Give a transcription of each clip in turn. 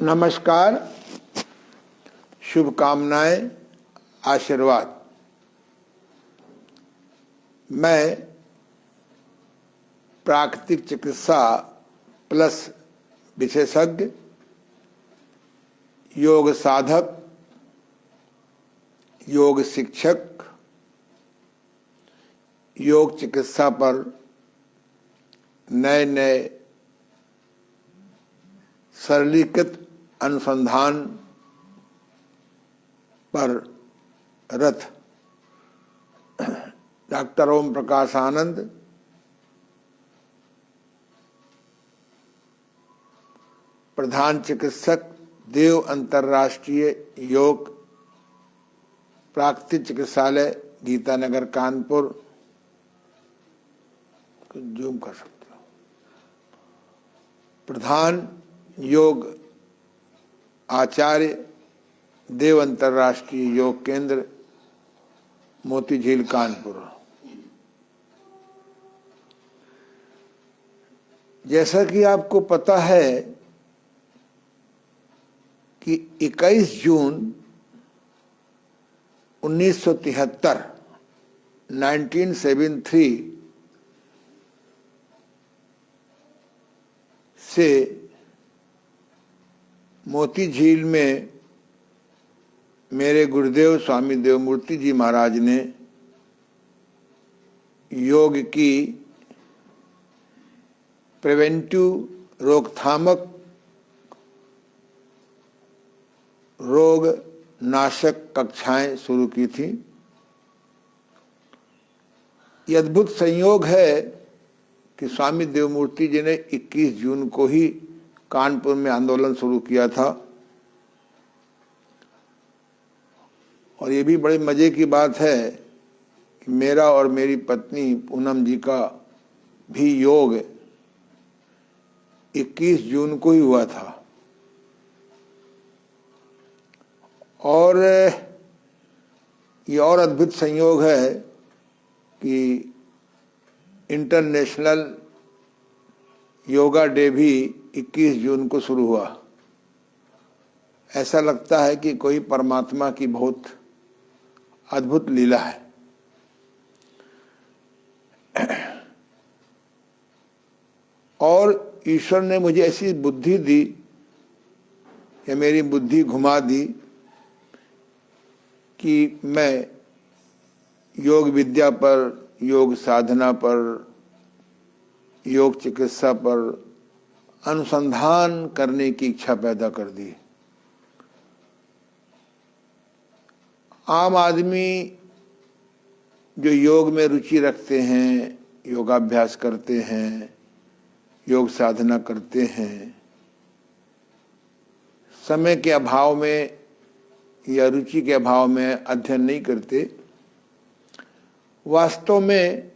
नमस्कार, शुभकामनाएं, आशीर्वाद। मैं प्राकृतिक चिकित्सा प्लस विशेषज्ञ, योग साधक, योग शिक्षक, योग चिकित्सा पर नए नए सरलीकृत अनुसंधान पर रत डॉक्टर ओम प्रकाश आनंद प्रधान चिकित्सक, देव अंतर्राष्ट्रीय योग प्राकृतिक चिकित्सालय, गीतानगर, कानपुर। जूम कर सकते हो। प्रधान योग आचार्य, देव अंतर्राष्ट्रीय योग केंद्र, मोती झील, कानपुर। जैसा कि आपको पता है कि 21 जून 1973 1973 से मोती झील में मेरे गुरुदेव स्वामी देवमूर्ति जी महाराज ने योग की प्रिवेंटिव रोकथामक रोग नाशक कक्षाएं शुरू की थी। ये अद्भुत संयोग है कि स्वामी देवमूर्ति जी ने 21 जून को ही कानपुर में आंदोलन शुरू किया था। और ये भी बड़े मजे की बात है कि मेरा और मेरी पत्नी पूनम जी का भी योग 21 जून को ही हुआ था। और ये और अद्भुत संयोग है कि इंटरनेशनल योगा डे भी 21 जून को शुरू हुआ। ऐसा लगता है कि कोई परमात्मा की बहुत अद्भुत लीला है। और ईश्वर ने मुझे ऐसी बुद्धि दी या मेरी बुद्धि घुमा दी कि मैं योग विद्या पर, योग साधना पर, योग चिकित्सा पर अनुसंधान करने की इच्छा पैदा कर दी। आम आदमी जो योग में रुचि रखते हैं, योगाभ्यास करते हैं, योग साधना करते हैं, समय के अभाव में या रुचि के अभाव में अध्ययन नहीं करते। वास्तव में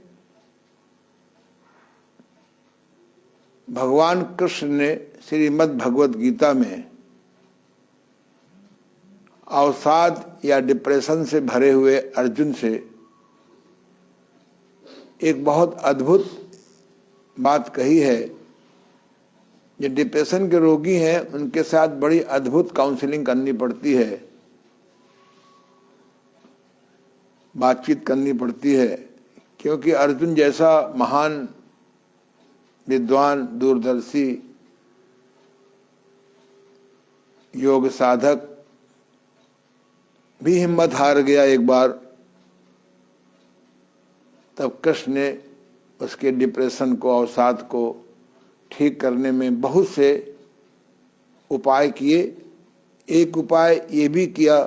भगवान कृष्ण ने श्रीमद् भगवद गीता में अवसाद या डिप्रेशन से भरे हुए अर्जुन से एक बहुत अद्भुत बात कही है। जो डिप्रेशन के रोगी हैं उनके साथ बड़ी अद्भुत काउंसलिंग करनी पड़ती है, बातचीत करनी पड़ती है, क्योंकि अर्जुन जैसा महान विद्वान, दूरदर्शी योग साधक भी हिम्मत हार गया एक बार। तब कृष्ण ने उसके डिप्रेशन को, अवसाद को ठीक करने में बहुत से उपाय किए। एक उपाय ये भी किया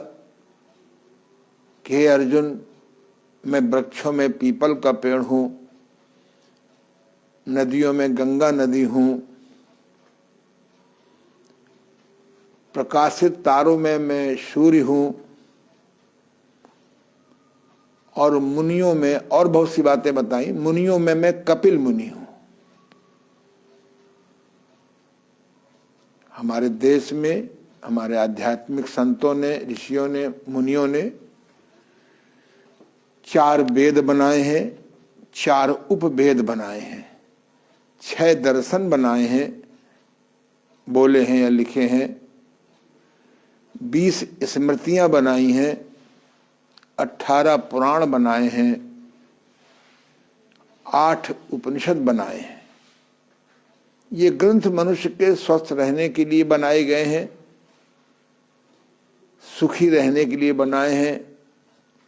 कि हे अर्जुन, मैं वृक्षों में पीपल का पेड़ हूँ, नदियों में गंगा नदी हूँ, प्रकाशित तारों में मैं सूर्य हूँ, और मुनियों में और बहुत सी बातें बताई। मुनियों में मैं कपिल मुनि हूँ। हमारे देश में हमारे आध्यात्मिक संतों ने, ऋषियों ने, मुनियों ने 4 वेद बनाए हैं, 4 उपवेद बनाए हैं, 6 दर्शन बनाए हैं, बोले हैं या लिखे हैं, 20 स्मृतियां बनाई हैं, 18 पुराण बनाए हैं, 8 उपनिषद बनाए हैं। ये ग्रंथ मनुष्य के स्वस्थ रहने के लिए बनाए गए हैं, सुखी रहने के लिए बनाए हैं,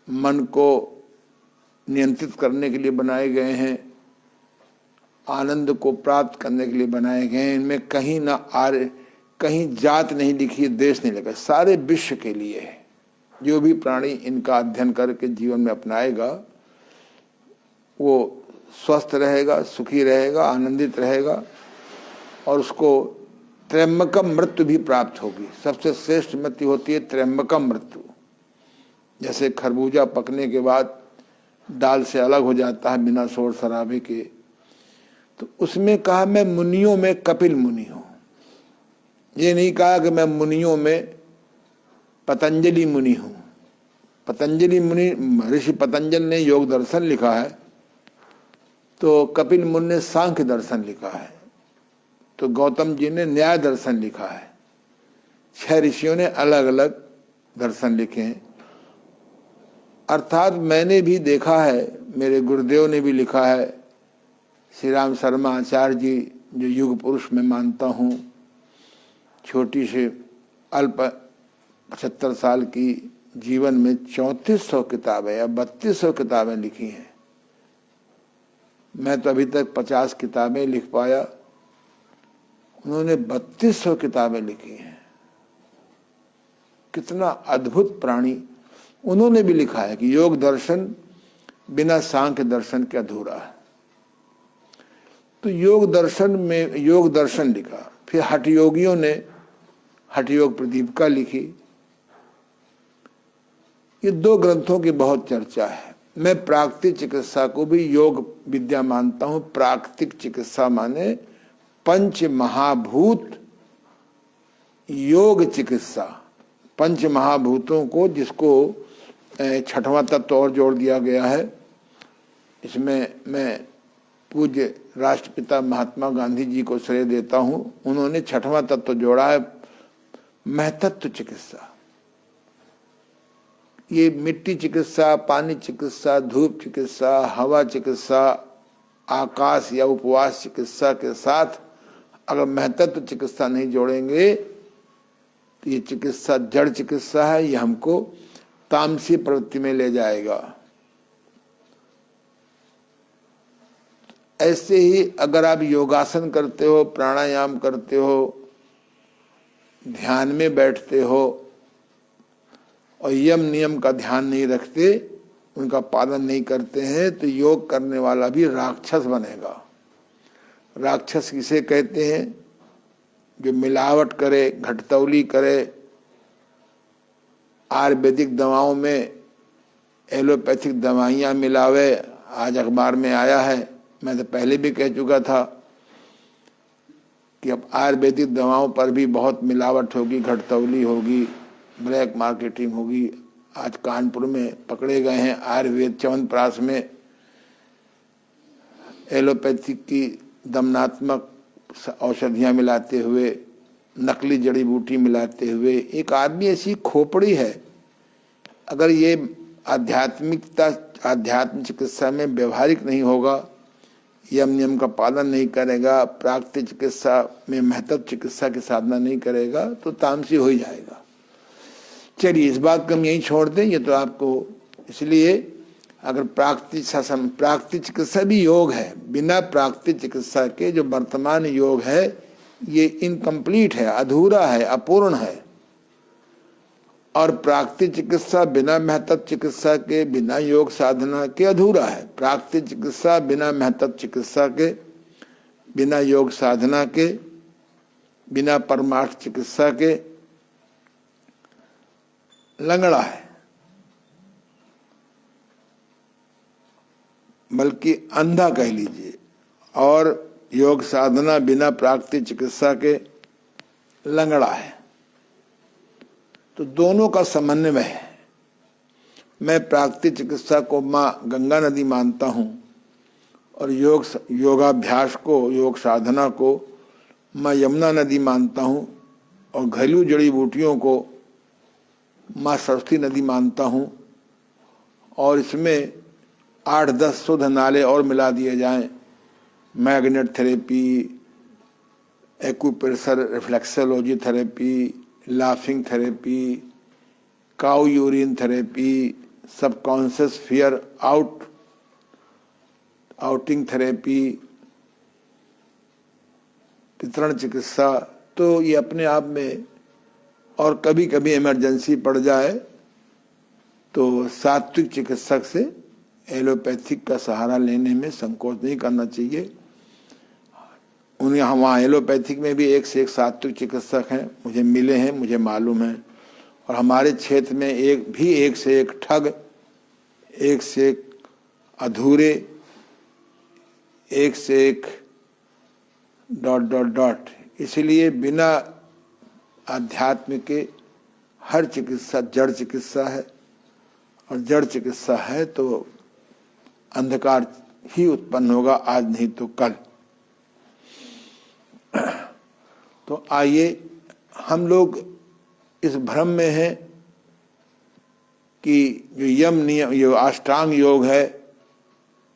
मन को नियंत्रित करने के लिए बनाए गए हैं, आनंद को प्राप्त करने के लिए बनाए गए हैं। इनमें कहीं ना कहीं जात नहीं लिखी, देश नहीं लिखा, सारे विश्व के लिए है। जो भी प्राणी इनका अध्ययन करके जीवन में अपनाएगा वो स्वस्थ रहेगा, सुखी रहेगा, आनंदित रहेगा और उसको त्र्यंबकम मृत्यु भी प्राप्त होगी। सबसे श्रेष्ठ मृत्यु होती है त्र्यंबकम मृत्यु। जैसे खरबूजा पकने के बाद दाल से अलग हो जाता है बिना शोर शराबे के, तो उसमें कहा मैं मुनियों में कपिल मुनि हूं। ये नहीं कहा कि मैं मुनियों में पतंजलि मुनि हूं। पतंजलि मुनि, ऋषि पतंजल ने योग दर्शन लिखा है, तो कपिल मुनि ने सांख्य दर्शन लिखा है, तो गौतम जी ने न्याय दर्शन लिखा है। 6 ऋषियों ने अलग अलग दर्शन लिखे हैं। अर्थात मैंने भी देखा है, मेरे गुरुदेव ने भी लिखा है, श्री राम शर्मा आचार्य जी जो युग पुरुष में मानता हूँ, छोटी से अल्प 75 साल की जीवन में 3400 किताबें या 3200 किताबें लिखी हैं। मैं तो अभी तक 50 किताबें लिख पाया, उन्होंने 3200 किताबें लिखी हैं। कितना अद्भुत प्राणी। उन्होंने भी लिखा है कि योग दर्शन बिना सांख्य दर्शन के अधूरा है। तो योग दर्शन में योग दर्शन लिखा। फिर हठ योगियों ने हठ योग प्रदीपिका लिखी। ये 2 ग्रंथों की बहुत चर्चा है। मैं प्राकृतिक चिकित्सा को भी योग विद्या मानता हूं। प्राकृतिक चिकित्सा माने पंच महाभूत योग चिकित्सा। पंच महाभूतों को, जिसको 6वां तत्व और जोड़ दिया गया है। इसमें मैं पूज्य राष्ट्रपिता महात्मा गांधी जी को श्रेय देता हूं। उन्होंने 6वां तत्व जोड़ा है, महतत्व चिकित्सा। ये मिट्टी चिकित्सा, पानी चिकित्सा, धूप चिकित्सा, हवा चिकित्सा, आकाश या उपवास चिकित्सा के साथ अगर महतत्व चिकित्सा नहीं जोड़ेंगे तो ये चिकित्सा जड़ चिकित्सा है। ये हमको तामसी प्रवृत्ति में ले जाएगा। ऐसे ही अगर आप योगासन करते हो, प्राणायाम करते हो, ध्यान में बैठते हो और यम नियम का ध्यान नहीं रखते, उनका पालन नहीं करते हैं, तो योग करने वाला भी राक्षस बनेगा। राक्षस किसे कहते हैं? जो मिलावट करे, घटतौली करे, आयुर्वेदिक दवाओं में एलोपैथिक दवाइयाँ मिलावे। आज अखबार में आया है, मैं तो पहले भी कह चुका था कि अब आयुर्वेदिक दवाओं पर भी बहुत मिलावट होगी, घटतौली होगी, ब्लैक मार्केटिंग होगी। आज कानपुर में पकड़े गए हैं आयुर्वेद च्यवनप्राश में एलोपैथिक की दमनात्मक औषधियाँ मिलाते हुए, नकली जड़ी बूटी मिलाते हुए। एक आदमी ऐसी खोपड़ी है, अगर ये आध्यात्म चिकित्सा में व्यवहारिक नहीं होगा, यम नियम का पालन नहीं करेगा, प्राकृतिक चिकित्सा में महत्व चिकित्सा की साधना नहीं करेगा, तो तामसी हो ही जाएगा। चलिए इस बात को हम यहीं छोड़ दें। ये तो आपको, इसलिए अगर प्राकृतिक चिकित्सा भी योग है, बिना प्राकृतिक चिकित्सा के जो वर्तमान योग है ये इनकम्प्लीट है, अधूरा है, अपूर्ण है। और प्राकृतिक चिकित्सा बिना महत्व चिकित्सा के, बिना योग साधना के अधूरा है। प्राकृतिक चिकित्सा बिना महत्व चिकित्सा के, बिना योग साधना के, बिना परमार्थ चिकित्सा के लंगड़ा है, बल्कि अंधा कह लीजिए। और योग साधना बिना प्राकृतिक चिकित्सा के लंगड़ा है। तो दोनों का समन्वय है। मैं प्राकृतिक चिकित्सा को माँ गंगा नदी मानता हूँ और योगाभ्यास को, योग साधना को माँ यमुना नदी मानता हूँ, और घरेलू जड़ी बूटियों को माँ सरस्वती नदी मानता हूँ, और इसमें 8-10 शुद्ध नाले और मिला दिए जाएं, magnet therapy, acupressure reflexology therapy, laughing therapy, cow urine therapy, subconscious fear outing therapy, वितरण चिकित्सा, तो ये अपने आप में, और कभी कभी इमरजेंसी पड़ जाए तो सात्विक चिकित्सक से एलोपैथिक का सहारा लेने में संकोच नहीं करना चाहिए। उन्हें वहाँ एलोपैथिक में भी एक से एक सात्विक चिकित्सक हैं, मुझे मिले हैं, मुझे मालूम है। और हमारे क्षेत्र में एक से एक ठग, एक से एक अधूरे, एक से एक ... इसलिए बिना अध्यात्म के हर चिकित्सा जड़ चिकित्सा है, और जड़ चिकित्सा है तो अंधकार ही उत्पन्न होगा, आज नहीं तो कल। तो आइए, हम लोग इस भ्रम में हैं कि जो यम नियम, जो अष्टांग योग है,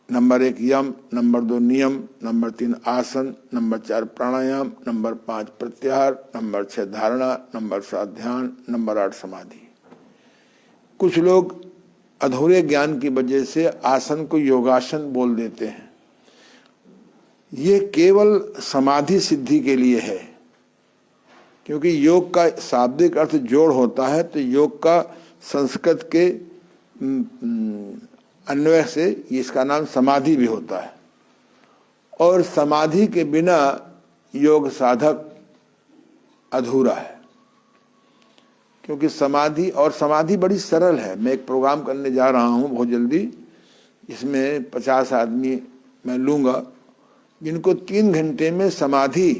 नंबर 1 यम, नंबर 2 नियम, नंबर 3 आसन, नंबर 4 प्राणायाम, नंबर 5 प्रत्याहार, नंबर 6 धारणा, नंबर 7 ध्यान, नंबर 8 समाधि। कुछ लोग अधूरे ज्ञान की वजह से आसन को योगासन बोल देते हैं। ये केवल समाधि सिद्धि के लिए है, क्योंकि योग का शाब्दिक अर्थ जोड़ होता है, तो योग का संस्कृत के अन्वय से इसका नाम समाधि भी होता है। और समाधि के बिना योग साधक अधूरा है, क्योंकि समाधि बड़ी सरल है। मैं एक प्रोग्राम करने जा रहा हूँ बहुत जल्दी, इसमें 50 आदमी मैं लूँगा, जिनको 3 घंटे में समाधि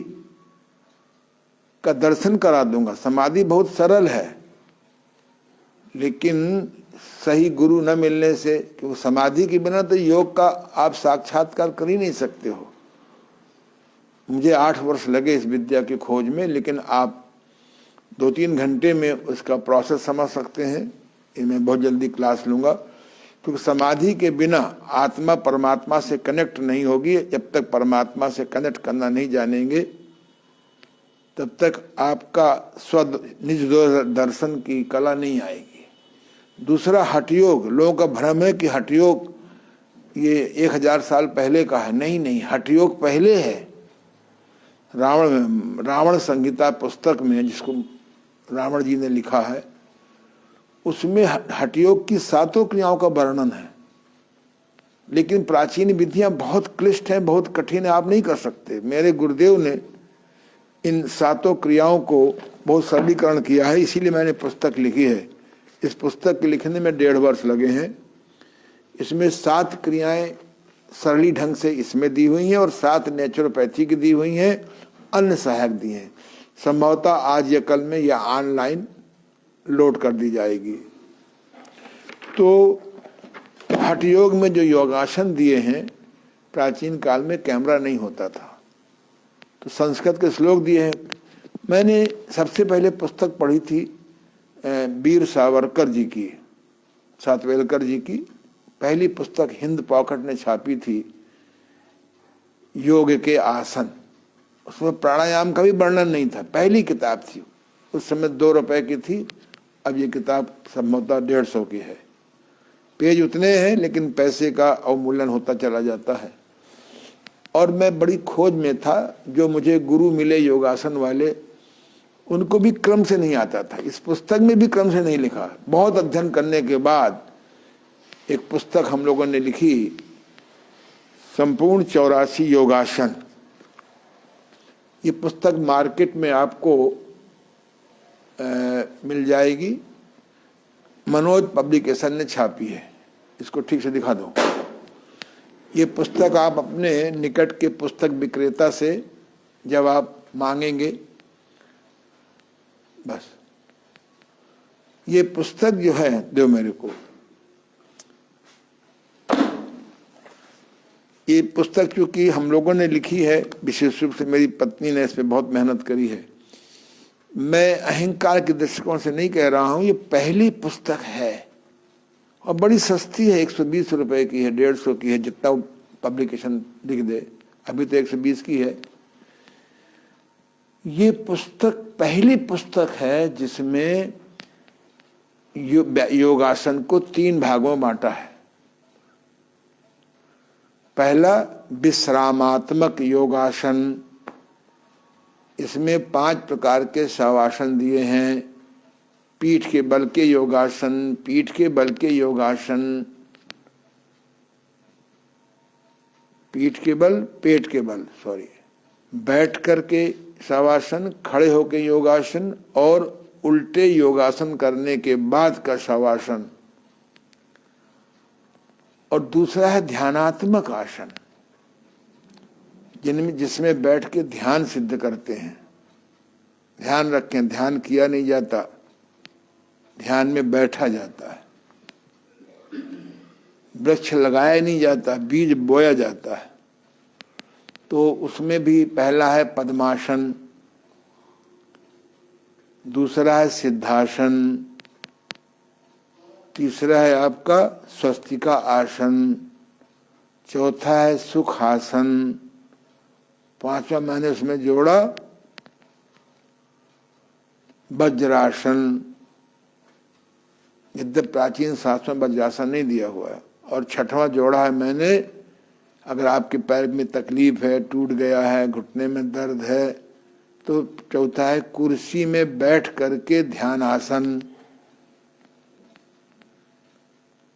का दर्शन करा दूंगा। समाधि बहुत सरल है, लेकिन सही गुरु न मिलने से, क्योंकि समाधि के बिना तो योग का आप साक्षात्कार कर ही नहीं सकते हो। मुझे 8 वर्ष लगे इस विद्या की खोज में, लेकिन आप 2-3 घंटे में उसका प्रोसेस समझ सकते हैं। ये मैं बहुत जल्दी क्लास लूँगा, क्योंकि समाधि के बिना आत्मा परमात्मा से कनेक्ट नहीं होगी। जब तक परमात्मा से कनेक्ट करना नहीं जानेंगे, तब तक आपका निज दर्शन की कला नहीं आएगी। दूसरा, हठयोग, लोगों का भ्रम है कि हठयोग ये 1000 साल पहले का है। नहीं, हठयोग पहले है। रावण संहिता पुस्तक में, जिसको रावण जी ने लिखा है, उसमें हठयोग की 7 क्रियाओं का वर्णन है। लेकिन प्राचीन विधियां बहुत क्लिष्ट हैं, बहुत कठिन है, आप नहीं कर सकते। मेरे गुरुदेव ने इन 7 क्रियाओं को बहुत सरलीकरण किया है, इसीलिए मैंने पुस्तक लिखी है। इस पुस्तक के लिखने में 1.5 वर्ष लगे हैं। इसमें 7 क्रियाएं सरली ढंग से इसमें दी हुई हैं, और 7 नेचुरोपैथी की दी हुई हैं, अन्य सहायक दी हैं। संभवतः आज या कल में या ऑनलाइन लोड कर दी जाएगी। तो हठयोग में जो योगासन दिए हैं, प्राचीन काल में कैमरा नहीं होता था, तो संस्कृत के श्लोक दिए हैं। मैंने सबसे पहले पुस्तक पढ़ी थी वीर सावरकर जी की, सातवेलकर जी की पहली पुस्तक हिंद पॉकेट ने छापी थी, योग के आसन। उसमें प्राणायाम का भी वर्णन नहीं था, पहली किताब थी। उस समय 2 रुपए की थी, अब ये किताब संभवतः 150 की है। पेज उतने हैं, लेकिन पैसे का अवमूल्यन होता चला जाता है। और मैं बड़ी खोज में था। जो मुझे गुरु मिले योगासन वाले, उनको भी क्रम से नहीं आता था। इस पुस्तक में भी क्रम से नहीं लिखा। बहुत अध्ययन करने के बाद एक पुस्तक हम लोगों ने लिखी, संपूर्ण 84 योगासन। ये पुस्तक मार्केट में आपको मिल जाएगी। मनोज पब्लिकेशन ने छापी है। इसको ठीक से दिखा दो। ये पुस्तक आप अपने निकट के पुस्तक विक्रेता से जब आप मांगेंगे, बस ये पुस्तक जो है, दो मेरे को। ये पुस्तक चूंकि हम लोगों ने लिखी है, विशेष रूप से मेरी पत्नी ने इस पे बहुत मेहनत करी है। मैं अहंकार के दृष्टिकोण से नहीं कह रहा हूं, ये पहली पुस्तक है और बड़ी सस्ती है, 120 रुपए की है, 150 की है, जितना पब्लिकेशन लिख दे। अभी तो 120 की है। ये पुस्तक पहली पुस्तक है जिसमें योगासन को 3 भागों में बांटा है। पहला विश्रामात्मक योगासन, इसमें 5 प्रकार के शवासन दिए हैं। पीठ के बल के योगासन, पीठ के बल के योगासन, पीठ के बल, पेट के बल, सॉरी, बैठ करके शवासन, खड़े होकर योगासन और उल्टे योगासन करने के बाद का शवासन। और दूसरा है ध्यानात्मक आसन, जिसमें बैठ के ध्यान सिद्ध करते हैं। ध्यान रखें, ध्यान किया नहीं जाता, ध्यान में बैठा जाता है। वृक्ष लगाया नहीं जाता, बीज बोया जाता है। तो उसमें भी पहला है पद्मासन, दूसरा है सिद्धासन, तीसरा है आपका स्वस्तिका आसन, चौथा है सुखासन, 5वां मैंने उसमें जोड़ा वज्रासन। यद्यपि प्राचीन शास्त्रों में वज्रासन नहीं दिया हुआ है। और 6वां जोड़ा है मैंने, अगर आपके पैर में तकलीफ है, टूट गया है, घुटने में दर्द है, तो चौथा है कुर्सी में बैठ करके ध्यान आसन,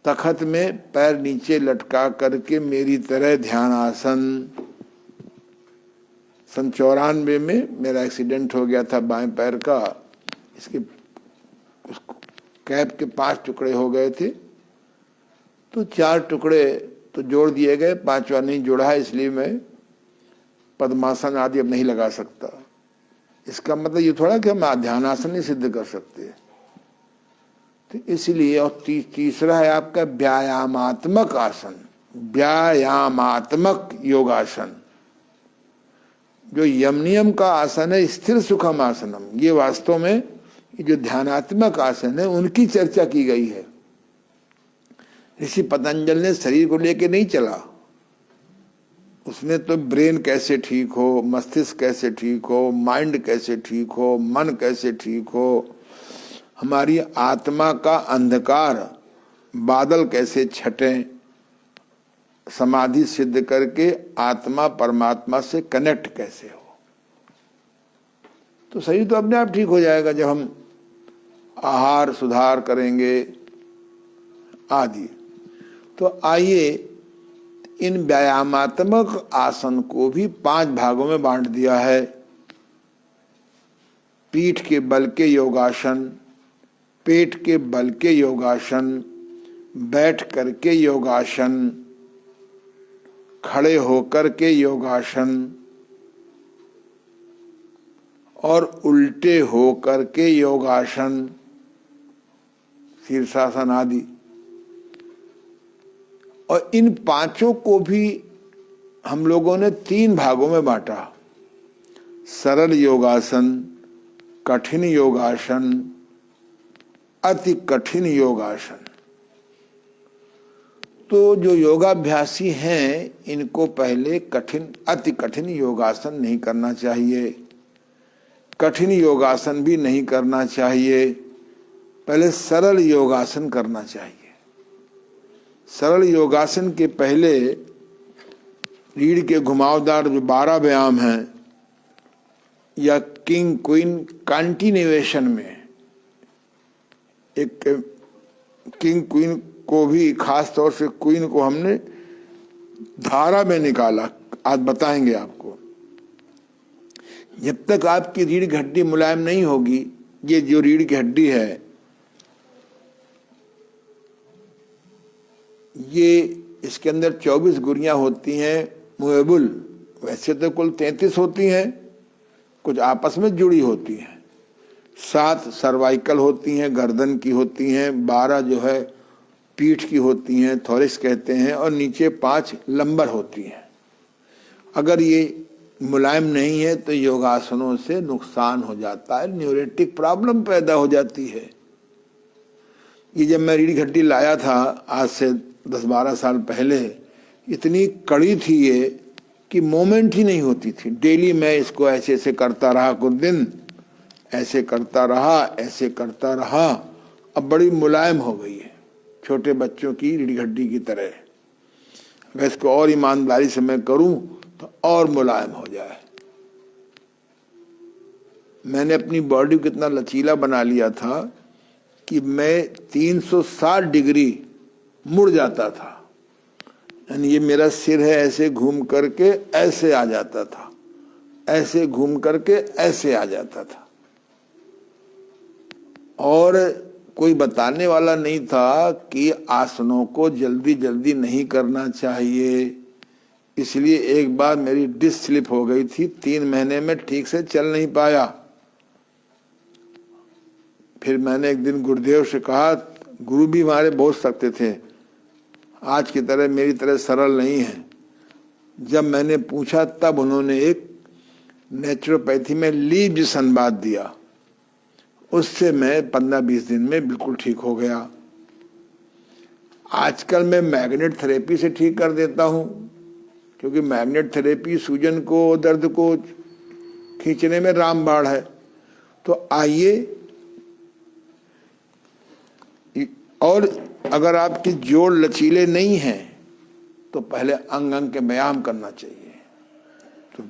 तखत में पैर नीचे लटका करके मेरी तरह ध्यान आसन। सन 94 में मेरा एक्सीडेंट हो गया था बाएं पैर का। इसके कैप के 5 टुकड़े हो गए थे, तो 4 टुकड़े तो जोड़ दिए गए, 5वां नहीं जोड़ा है, इसलिए मैं पद्मासन आदि अब नहीं लगा सकता। इसका मतलब ये थोड़ा कि हम ध्यानासन नहीं सिद्ध कर सकते। तो इसलिए, और तीसरा है आपका व्यायामात्मक आसन, व्यायामात्मक योगासन, जो यम नियम का आसन है, स्थिर सुखम आसनम। ये वास्तव में जो ध्यानात्मक आसन है उनकी चर्चा की गई है। ऋषि पतंजलि ने शरीर को लेके नहीं चला, उसने तो ब्रेन कैसे ठीक हो, मस्तिष्क कैसे ठीक हो, माइंड कैसे ठीक हो, मन कैसे ठीक हो, हमारी आत्मा का अंधकार बादल कैसे छटें, समाधि सिद्ध करके आत्मा परमात्मा से कनेक्ट कैसे हो। तो शरीर तो अपने आप ठीक हो जाएगा जब हम आहार सुधार करेंगे आदि। तो आइए इन व्यायामात्मक आसन को भी 5 भागों में बांट दिया है। पीठ के बल के योगासन, पेट के बल के योगासन, बैठ करके योगासन, खड़े होकर के योगासन और उल्टे होकर के योगासन, शीर्षासन आदि। और इन 5 को भी हम लोगों ने 3 भागों में बांटा। सरल योगासन, कठिन योगासन, अति कठिन योगासन। तो जो योगाभ्यासी हैं इनको पहले अति कठिन योगासन नहीं करना चाहिए, कठिन योगासन भी नहीं करना चाहिए, पहले सरल योगासन करना चाहिए। सरल योगासन के पहले रीढ़ के घुमावदार जो 12 व्यायाम हैं, या किंग क्वीन कंटिन्यूएशन में, एक किंग क्वीन को भी, खास तौर से क्वीन को हमने धारा में निकाला, आज बताएंगे आपको। जब तक आपकी रीढ़ की हड्डी मुलायम नहीं होगी, ये जो रीढ़ की हड्डी है ये, इसके अंदर 24 गुर्रियां होती हैं मूवेबल, वैसे तो कुल 33 होती हैं, कुछ आपस में जुड़ी होती हैं। 7 सर्वाइकल होती हैं, गर्दन की होती हैं, 12 जो है पीठ की होती हैं, थोरिस कहते हैं, और नीचे 5 लंबर होती हैं। अगर ये मुलायम नहीं है तो योगासनों से नुकसान हो जाता है, न्यूरेटिक प्रॉब्लम पैदा हो जाती है। ये जब मैं रीढ़ की हड्डी लाया था आज से 10-12 साल पहले, इतनी कड़ी थी ये कि मोमेंट ही नहीं होती थी। डेली मैं इसको ऐसे ऐसे करता रहा, कुछ दिन ऐसे करता रहा, ऐसे करता रहा, अब बड़ी मुलायम हो गई है, छोटे बच्चों की रीढ़ की हड्डी की तरह। अगर इसको और ईमानदारी से मैं करूं तो और मुलायम हो जाए। मैंने अपनी बॉडी को कितना लचीला बना लिया था कि मैं 360 डिग्री मुड़ जाता था, यानी ये मेरा सिर है, ऐसे घूम करके ऐसे आ जाता था, ऐसे घूम करके ऐसे आ जाता था। और कोई बताने वाला नहीं था कि आसनों को जल्दी जल्दी नहीं करना चाहिए। इसलिए एक बार मेरी डिस्क स्लिप हो गई थी, 3 महीने में ठीक से चल नहीं पाया। फिर मैंने एक दिन गुरुदेव से कहा, गुरु भी हमारे बहुत सख्त थे, आज की तरह मेरी तरह सरल नहीं है। जब मैंने पूछा तब उन्होंने एक नेचुरोपैथी में लीव संवाद दिया, उससे मैं 15-20 दिन में बिल्कुल ठीक हो गया। आजकल मैं मैग्नेट थेरेपी से ठीक कर देता हूँ, क्योंकि मैग्नेट थेरेपी सूजन को, दर्द को खींचने में रामबाण है। तो आइए, और अगर आपकी जोड़ लचीले नहीं हैं तो पहले अंग अंग के व्यायाम करना चाहिए। तो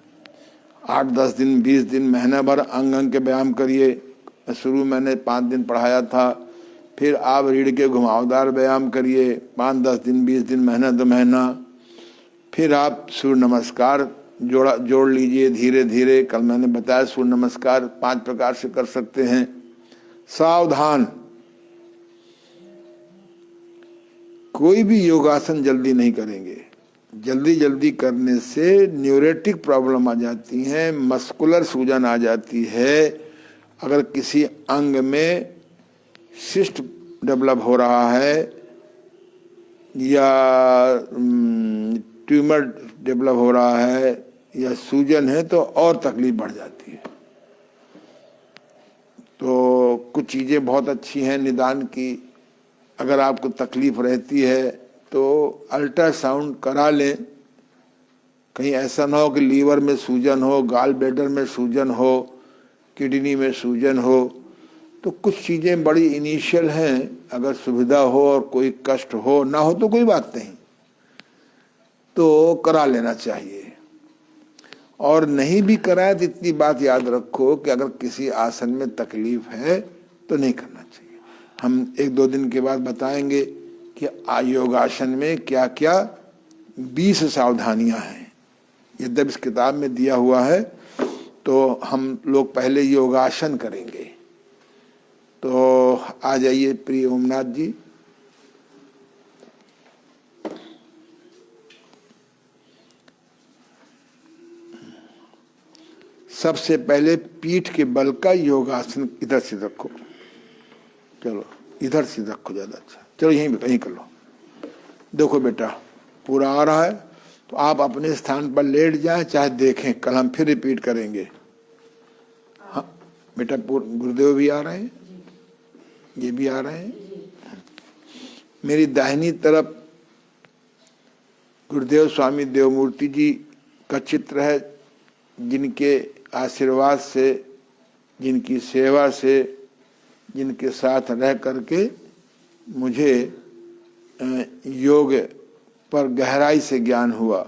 8-10 दिन, 20 दिन, महीना भर अंग अंग के व्यायाम करिए। शुरू मैंने 5 दिन पढ़ाया था, फिर आप रीढ़ के घुमावदार व्यायाम करिए 5-10 दिन, 20 दिन, महीना 2 महीना। फिर आप सूर्य नमस्कार जोड़ लीजिए धीरे धीरे। कल मैंने बताया सूर्य नमस्कार 5 प्रकार से कर सकते हैं। सावधान, कोई भी योगासन जल्दी नहीं करेंगे। जल्दी जल्दी करने से न्यूरेटिक प्रॉब्लम आ जाती हैं, मस्कुलर सूजन आ जाती है। अगर किसी अंग में सिस्ट डेवलप हो रहा है या ट्यूमर डेवलप हो रहा है या सूजन है तो और तकलीफ बढ़ जाती है। तो कुछ चीज़ें बहुत अच्छी हैं निदान की। अगर आपको तकलीफ रहती है तो अल्ट्रासाउंड करा लें, कहीं ऐसा ना हो कि लीवर में सूजन हो, गाल ब्लैडर में सूजन हो, किडनी में सूजन हो। तो कुछ चीज़ें बड़ी इनिशियल हैं, अगर सुविधा हो और कोई कष्ट हो, ना हो तो कोई बात नहीं, तो करा लेना चाहिए। और नहीं भी कराए तो इतनी बात याद रखो कि अगर किसी आसन में तकलीफ है तो नहीं करना चाहिए। हम 1-2 दिन के बाद बताएंगे कि योगासन में क्या क्या 20 सावधानियां हैं। यद्यपि इस किताब में दिया हुआ है, तो हम लोग पहले योगासन करेंगे। तो आ जाइए प्रिय ओमनाथ जी। सबसे पहले पीठ के बल का योगासन, इधर से रखो, चलो इधर से रखो, ज़्यादा अच्छा। चलो यहीं कर लो। देखो बेटा पूरा आ रहा है तो आप अपने स्थान पर लेट जाएं, चाहे देखें, कल हम फिर रिपीट करेंगे। हाँ बेटा, गुरुदेव भी आ रहे हैं, ये भी आ रहे हैं। मेरी दाहिनी तरफ गुरुदेव स्वामी देवमूर्ति जी का चित्र है, जिनके आशीर्वाद से, जिनकी सेवा से, जिनके साथ रह करके मुझे योग पर गहराई से ज्ञान हुआ।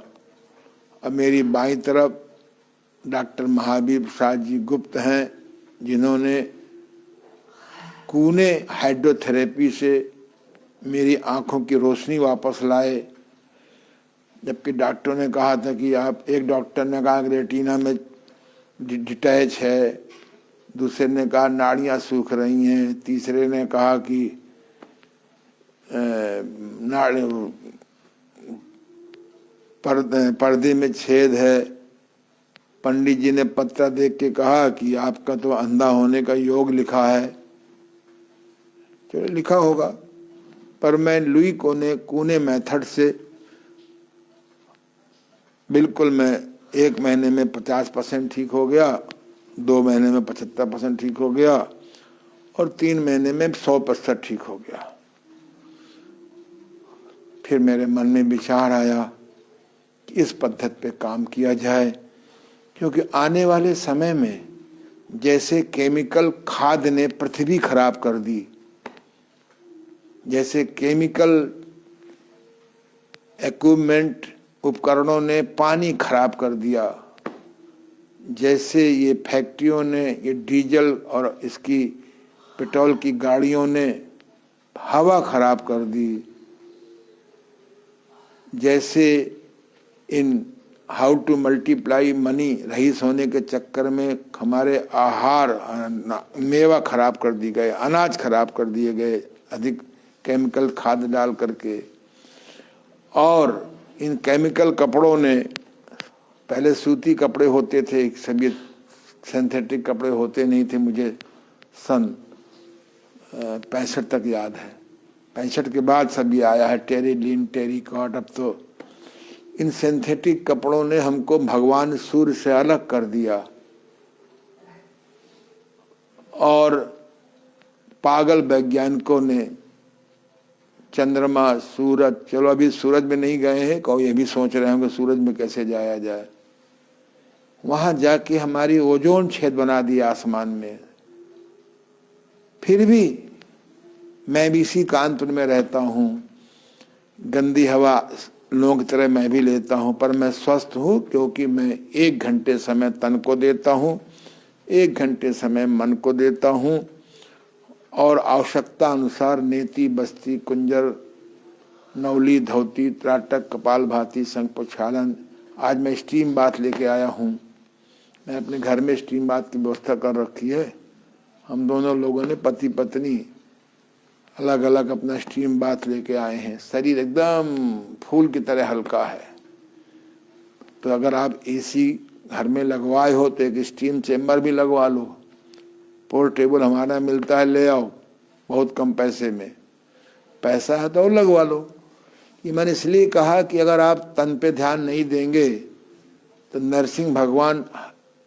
अब मेरी बाईं तरफ डॉक्टर महावीर प्रसाद जी गुप्त हैं, जिन्होंने कूने हाइड्रोथेरेपी से मेरी आंखों की रोशनी वापस लाए। जबकि डॉक्टरों ने कहा था कि आप, एक डॉक्टर ने कहा कि रेटिना में डिटैच है, दूसरे ने कहा नाड़ियाँ सूख रही हैं, तीसरे ने कहा कि पर्दे में छेद है। पंडित जी ने पत्र देख के कहा कि आपका तो अंधा होने का योग लिखा है। चलो लिखा होगा, पर मैं लुई कूने मेथड से बिल्कुल मैं 1 महीने में 50% ठीक हो गया, 2 महीने में 75% ठीक हो गया और 3 महीने में 100% ठीक हो गया। फिर मेरे मन में विचार आया कि इस पद्धति पे काम किया जाए, क्योंकि आने वाले समय में जैसे केमिकल खाद ने पृथ्वी खराब कर दी, जैसे केमिकल इक्विपमेंट उपकरणों ने पानी खराब कर दिया, जैसे ये फैक्ट्रियों ने, ये डीजल और इसकी पेट्रोल की गाड़ियों ने हवा खराब कर दी, जैसे in how to multiply money रईस होने के चक्कर में हमारे आहार मेवा खराब कर दिए गए, अनाज खराब कर दिए गए अधिक केमिकल खाद डाल करके। और इन केमिकल कपड़ों ने, पहले सूती कपड़े होते थे, सभी सिंथेटिक कपड़े होते नहीं थे। मुझे सन 65 तक याद है, 65 के बाद सभी आया है, टेरिलिन, टेरिकॉट। अब तो इन सिंथेटिक कपड़ों ने हमको भगवान सूर्य से अलग कर दिया। और पागल वैज्ञानिकों ने चंद्रमा, सूरज, चलो अभी सूरज में नहीं गए हैं, कहो ये भी सोच रहे होंगे सूरज में कैसे जाया जाए, वहां जाके हमारी ओजोन छेद बना दिया आसमान में। फिर भी मैं भी इसी कानपुर में रहता हूँ, गंदी हवा लोगों की तरह मैं भी लेता हूँ, पर मैं स्वस्थ हूँ, क्योंकि मैं 1 घंटे समय तन को देता हूँ, 1 घंटे समय मन को देता हूँ, और आवश्यकता अनुसार नेति, बस्ती, कुंजर, नवली, धोती, त्राटक, कपालभाति, शंख प्रक्षालन। आज मैं स्टीम बाथ लेके आया हूँ, मैं अपने घर में स्टीम बाथ की व्यवस्था कर रखी है। हम दोनों लोगों ने पति पत्नी अलग अलग अपना स्टीम बाथ लेके आए हैं। शरीर एकदम फूल की तरह हल्का है। तो अगर आप एसी घर में लगवाए हो तो एक स्टीम चेम्बर भी लगवा लो, पोर्टेबल हमारा मिलता है, ले आओ बहुत कम पैसे में, पैसा है तो और लगवा लो। ये मैंने इसलिए कहा कि अगर आप तन पे ध्यान नहीं देंगे तो नरसिंह भगवान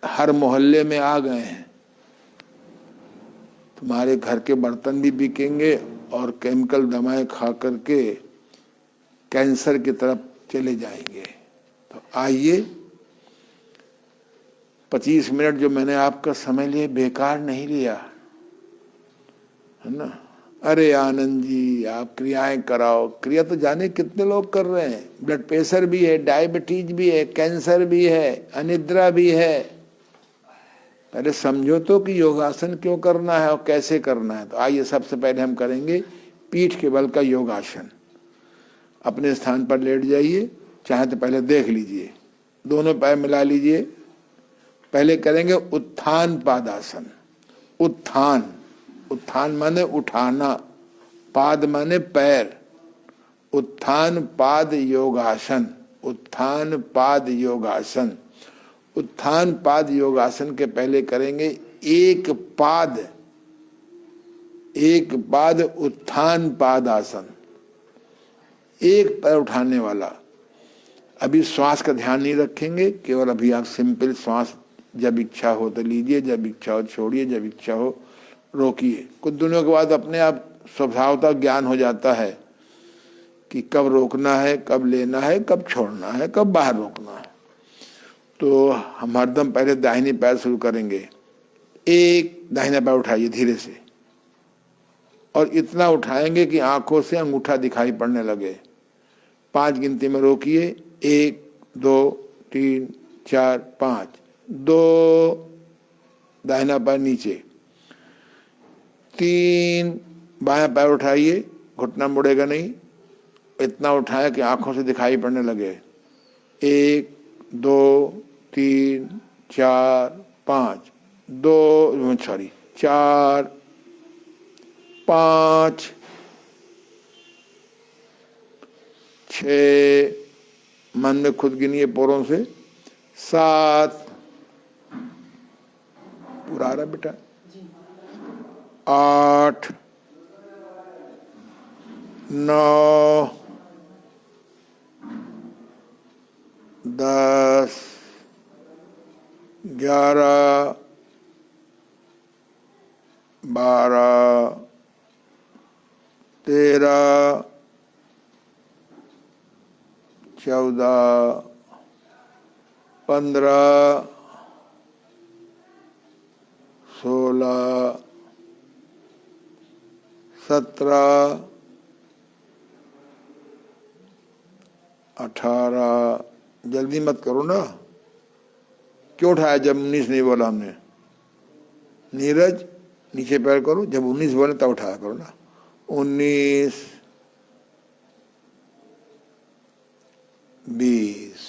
हर मोहल्ले में आ गए हैं, तुम्हारे घर के बर्तन भी बिकेंगे और केमिकल दवाएं खा करके कैंसर की तरफ चले जाएंगे। तो आइए, 25 मिनट जो मैंने आपका समय लिया बेकार नहीं लिया, है ना। अरे आनंद जी, आप क्रियाएं कराओ। क्रिया तो जाने कितने लोग कर रहे हैं। ब्लड प्रेशर भी है, डायबिटीज भी है, कैंसर भी है, अनिद्रा भी है। पहले समझो तो कि योगासन क्यों करना है और कैसे करना है। तो आइए सबसे पहले हम करेंगे पीठ के बल का योगासन। अपने स्थान पर लेट जाइए, चाहे तो पहले देख लीजिए, दोनों पैर मिला लीजिए। पहले करेंगे उत्थान पादासन। उत्थान, उत्थान माने उठाना, पाद माने पैर, उत्थान पाद योगासन, उत्थान पाद योगासन। उत्थान पाद योगासन के पहले करेंगे एक पाद उत्थान पादासन, एक पैर उठाने वाला। अभी श्वास का ध्यान नहीं रखेंगे, केवल अभी आप सिंपल श्वास जब इच्छा हो तो लीजिए, जब इच्छा हो छोड़िए, जब इच्छा हो रोकिए। कुछ दिनों के बाद अपने आप स्वभावतः ज्ञान हो जाता है कि कब रोकना है, कब लेना है, कब छोड़ना है, कब बाहर रोकना है। तो हम हरदम पहले दाहिने पैर शुरू करेंगे। एक दाहिना पैर उठाइए धीरे से, और इतना उठाएंगे कि आंखों से अंगूठा दिखाई पड़ने लगे। 5 गिनती में रोकिए, 1 2 3 4 5। 2 दाहिना पैर नीचे, 3 बायां पैर उठाइए, घुटना मुड़ेगा नहीं, इतना उठाया कि आंखों से दिखाई पड़ने लगे। 1 2 3 4 5, 4 5 6, मन में खुद गिनिए पोरों से, 7, पूरा आ रहा बेटा, 8 9 10 11, 12, 13, 14, 15, 16, 17, 18, जल्दी मत करो ना। क्यों उठाया जब 19 नहीं बोला हमने? नीरज, नीचे पैर करो, जब 19 बोले तब उठाया करो ना। 19, 20,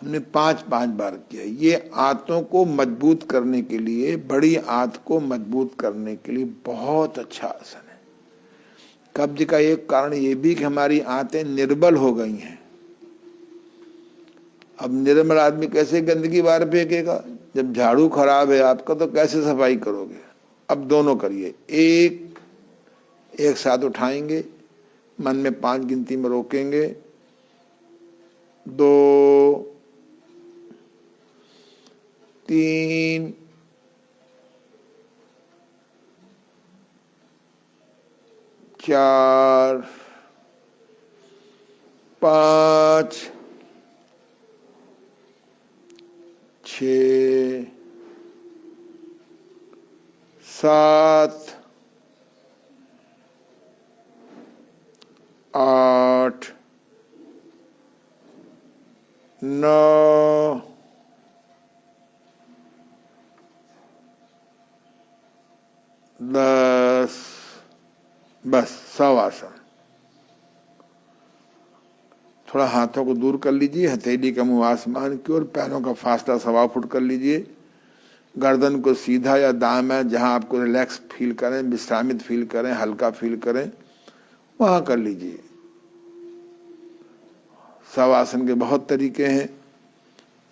हमने 5-5 बार किया। ये आंतों को मजबूत करने के लिए, बड़ी आंत को मजबूत करने के लिए बहुत अच्छा आसन है। कब्ज का एक कारण ये भी कि हमारी आंतें निर्बल हो गई हैं। अब निर्मल आदमी कैसे गंदगी बाहर फेंकेगा? जब झाड़ू खराब है आपका तो कैसे सफाई करोगे? अब दोनों करिए। एक साथ उठाएंगे, मन में 5 गिनती में रोकेंगे। 2, 3, 4, 5, 6, 7, 8, 9, 10, बस शवासन। थोड़ा हाथों को दूर कर लीजिए, हथेली का मुंह आसमान की ओर, पैरों का फासला 1.25 फुट कर लीजिए। गर्दन को सीधा या दायां, जहां आपको रिलैक्स फील करें, विश्रामित फील करें, हल्का फील करें, वहां कर लीजिए। शवासन के बहुत तरीके हैं।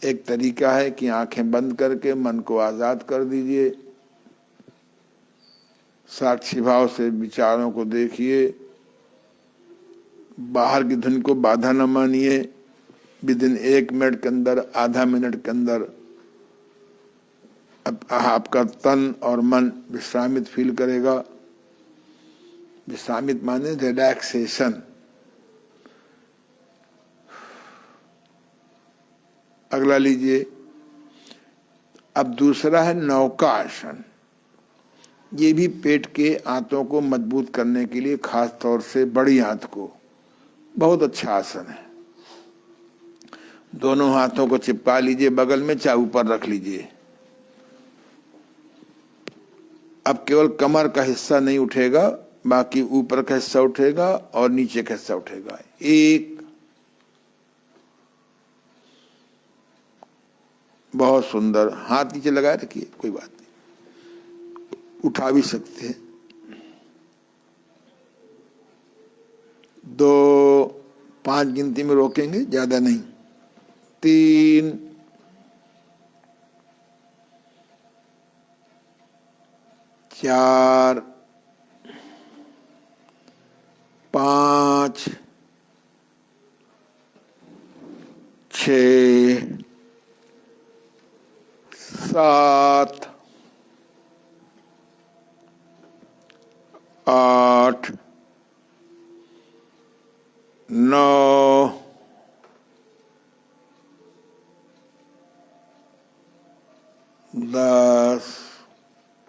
एक तरीका है कि आंखें बंद करके मन को आजाद कर दीजिए, साक्षी भाव से विचारों को देखिए, बाहर की धुन को बाधा न मानिए। विदिन 1 मिनट के अंदर, आधा मिनट के अंदर आपका तन और मन विश्रामित फील करेगा। विश्रामित माने रिलैक्सेशन। अगला लीजिए। अब दूसरा है नौका आसन। ये भी पेट के आंतों को मजबूत करने के लिए, खास तौर से बड़ी आंत को, बहुत अच्छा आसन है। दोनों हाथों को चिपका लीजिए बगल में, चाहे ऊपर रख लीजिए। अब केवल कमर का हिस्सा नहीं उठेगा, बाकी ऊपर का हिस्सा उठेगा और नीचे का हिस्सा उठेगा। 1, बहुत सुंदर। हाथ नीचे लगाए रखिए, कोई बात नहीं, उठा भी सकते हैं। 2, 5 गिनती में रोकेंगे, ज्यादा नहीं। 3, 4, 5, 6, 7, 8, 9, 10,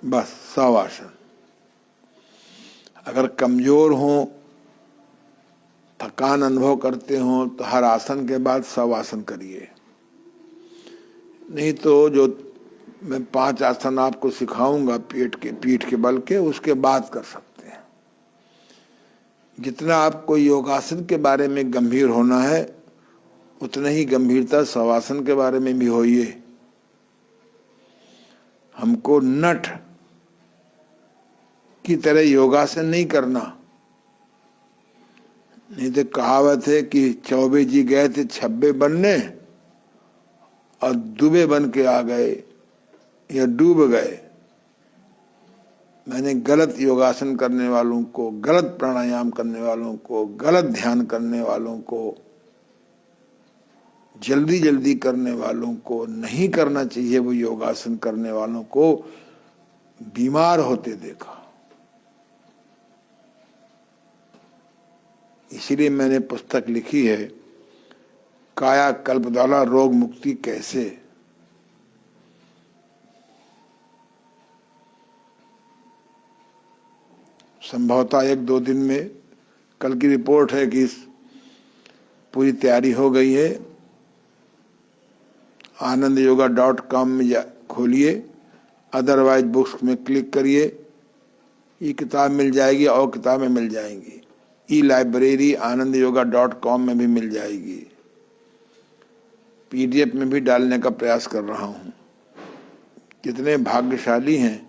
बस शवासन। अगर कमजोर हो, थकान अनुभव करते हो, तो हर आसन के बाद शवासन करिए। नहीं तो जो मैं 5 आसन आपको सिखाऊंगा पीठ के बल के, उसके बाद कर सकते हैं। जितना आपको योगासन के बारे में गंभीर होना है, उतना ही गंभीरता शवासन के बारे में भी होइए। हमको नट की तरह योगासन नहीं करना। नहीं तो कहावत है कि चौबे जी गए थे छब्बे बनने और दुबे बन के आ गए या डूब गए। मैंने गलत योगासन करने वालों को, गलत प्राणायाम करने वालों को, गलत ध्यान करने वालों को जल्दी जल्दी करने वालों को नहीं करना चाहिए, वो योगासन करने वालों को बीमार होते देखा। इसीलिए मैंने पुस्तक लिखी है, काया कल्प द्वारा रोग मुक्ति कैसे। संभवतः 1-2 दिन में, कल की रिपोर्ट है कि पूरी तैयारी हो गई है। AnandYoga.com में खोलिए, अदरवाइज बुक्स में क्लिक करिए, ये किताब मिल जाएगी और किताबें मिल जाएंगी। ई-लाइब्रेरी AnandYoga.com में भी मिल जाएगी। PDF में भी डालने का प्रयास कर रहा हूँ। कितने भाग्यशाली हैं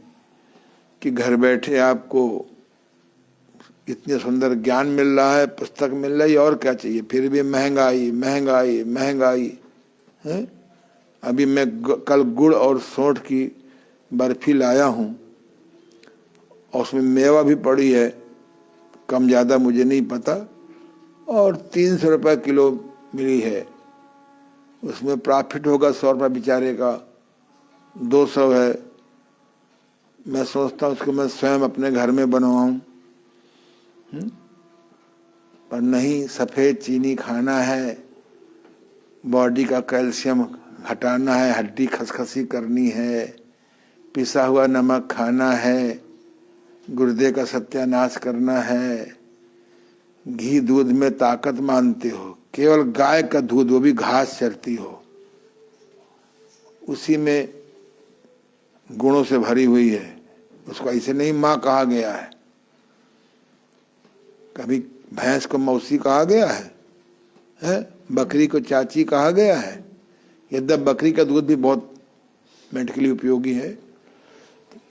कि घर बैठे आपको इतने सुंदर ज्ञान मिल रहा है, पुस्तक मिल रही है, और क्या चाहिए। फिर भी महंगाई महंगाई महंगाई है। अभी मैं कल गुड़ और सोंठ की बर्फी लाया हूँ और उसमें मेवा भी पड़ी है, कम ज़्यादा मुझे नहीं पता, और 300 रुपये किलो मिली है। उसमें प्रॉफिट होगा 100 रुपये बेचारे का, 200 है। मैं सोचता हूँ उसको मैं स्वयं अपने घर में बनवाऊँ, पर नहीं, सफ़ेद चीनी खाना है, बॉडी का कैल्शियम हटाना है, हड्डी खसखसी करनी है, पिसा हुआ नमक खाना है, गुर्दे का सत्यानाश करना है। घी दूध में ताकत मानते हो, केवल गाय का दूध, वो भी घास चरती हो, उसी में गुणों से भरी हुई है। उसको ऐसे नहीं माँ कहा गया है, कभी भैंस को मौसी कहा गया है? बकरी को चाची कहा गया है? यद्यप बकरी का दूध भी बहुत मेडिकली उपयोगी है।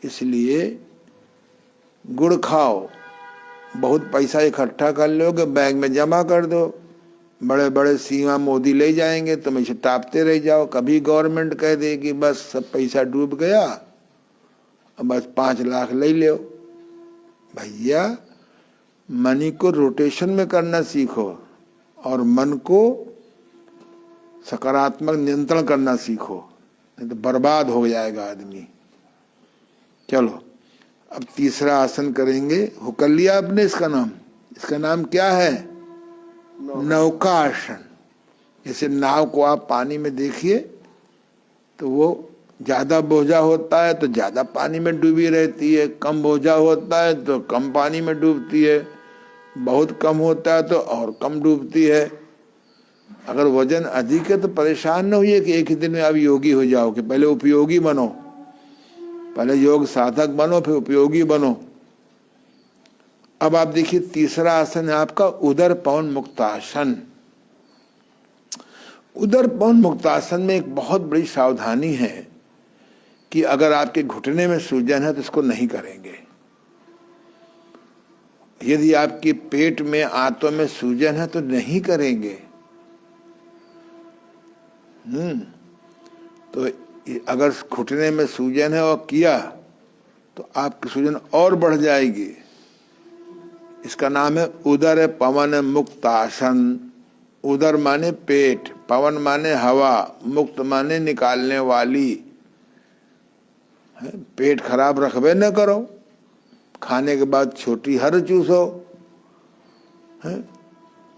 इसलिए गुड़ खाओ, बहुत पैसा इकट्ठा कर लोगे, बैंक में जमा कर दो, बड़े बड़े सीमा मोदी ले जाएंगे, तुम इसे टापते रह जाओ। कभी गवर्नमेंट कह देगी बस सब पैसा डूब गया, अब बस 5 लाख ले लो। भैया, मनी को रोटेशन में करना सीखो और मन को सकारात्मक नियंत्रण करना सीखो, नहीं तो बर्बाद हो जाएगा आदमी। चलो, अब तीसरा आसन करेंगे। हो कर लिया आपने इसका नाम? इसका नाम क्या है? नौका आसन। जैसे नाव को आप पानी में देखिए तो वो ज्यादा बोझा होता है तो ज्यादा पानी में डूबी रहती है, कम बोझा होता है तो कम पानी में डूबती है, बहुत कम होता है तो और कम डूबती है। अगर वजन अधिक है तो परेशान न होइए कि एक ही दिन में आप योगी हो जाओगे। पहले उपयोगी बनो, पहले योग साधक बनो, फिर उपयोगी बनो। अब आप देखिए, तीसरा आसन है आपका उदर पवन मुक्तासन। उदर पवन मुक्तासन में एक बहुत बड़ी सावधानी है कि अगर आपके घुटने में सूजन है तो इसको नहीं करेंगे। यदि आपके पेट में, आंतों में सूजन है तो नहीं करेंगे। तो अगर घुटने में सूजन है और किया तो आपकी सूजन और बढ़ जाएगी। इसका नाम है उदर पवन मुक्तासन। उदर माने पेट, पवन माने हवा, मुक्त माने निकालने वाली। पेट खराब रखबे न करो, खाने के बाद छोटी हर चूसो,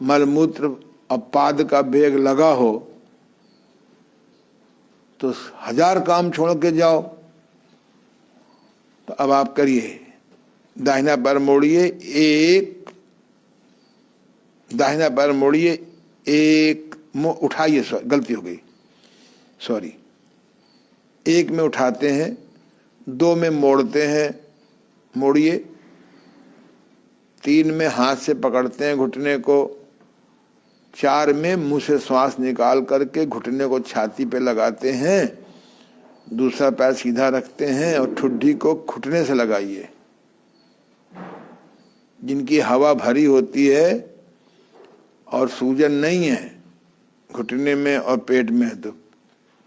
मलमूत्र अपाद का बेग लगा हो तो 1000 काम छोड़ के जाओ। तो अब आप करिए, दाहिना पैर मोड़िए, एक, दाहिना पैर मोड़िए, एक, उठाइए, गलती हो गई, सॉरी। 1 में उठाते हैं, 2 में मोड़ते हैं, मोड़िए, 3 में हाथ से पकड़ते हैं घुटने को, 4 में मुंह से श्वास निकाल करके घुटने को छाती पे लगाते हैं, दूसरा पैर सीधा रखते हैं और ठुड्डी को घुटने से लगाइए। जिनकी हवा भरी होती है और सूजन नहीं है घुटने में और पेट में, तो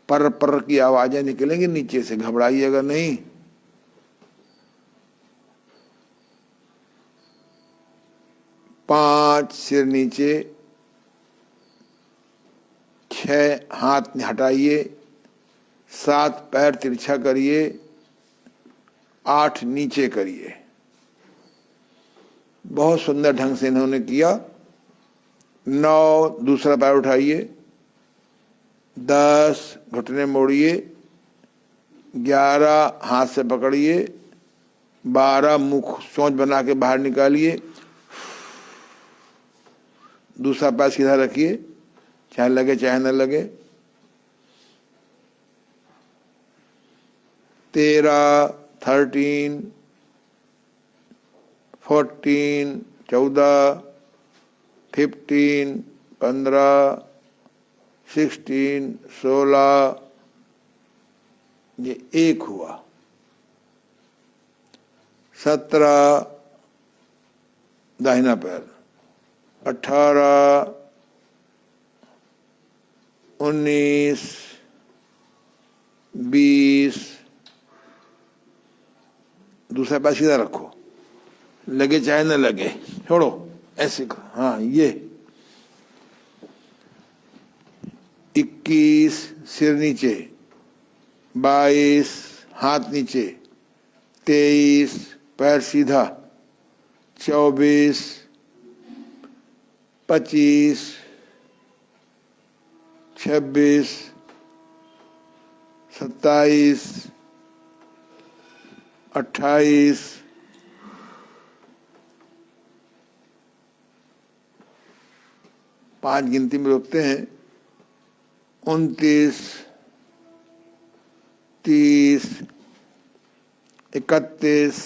पर पर की आवाजें निकलेंगी नीचे से, घबराइएगा नहीं। पांच, सिर नीचे, 6 हाथ हटाइए, 7 पैर तिरछा करिए, 8 नीचे करिए। बहुत सुंदर ढंग से इन्होंने किया। 9 दूसरा पैर उठाइए, 10 घुटने मोड़िए, 11 हाथ से पकड़िए, 12 मुख सोच बना के बाहर निकालिए, दूसरा पैर सीधा रखिए, चाहे लगे चाहे न लगे। 13, 13, 14, 14, 15, 15, 16, 16, ये 1 हुआ। 17 दाहिना पैर, 18, 19, 20, दूसरा पैर सीधा रखो, लगे चाहे न लगे, छोड़ो ऐसे करो। हाँ, ये 21 सिर नीचे, 22 हाथ नीचे, 23 पैर सीधा, 24, 25, 26, 27, 28, 5 गिनती में रोकते हैं, 29, 30, 31,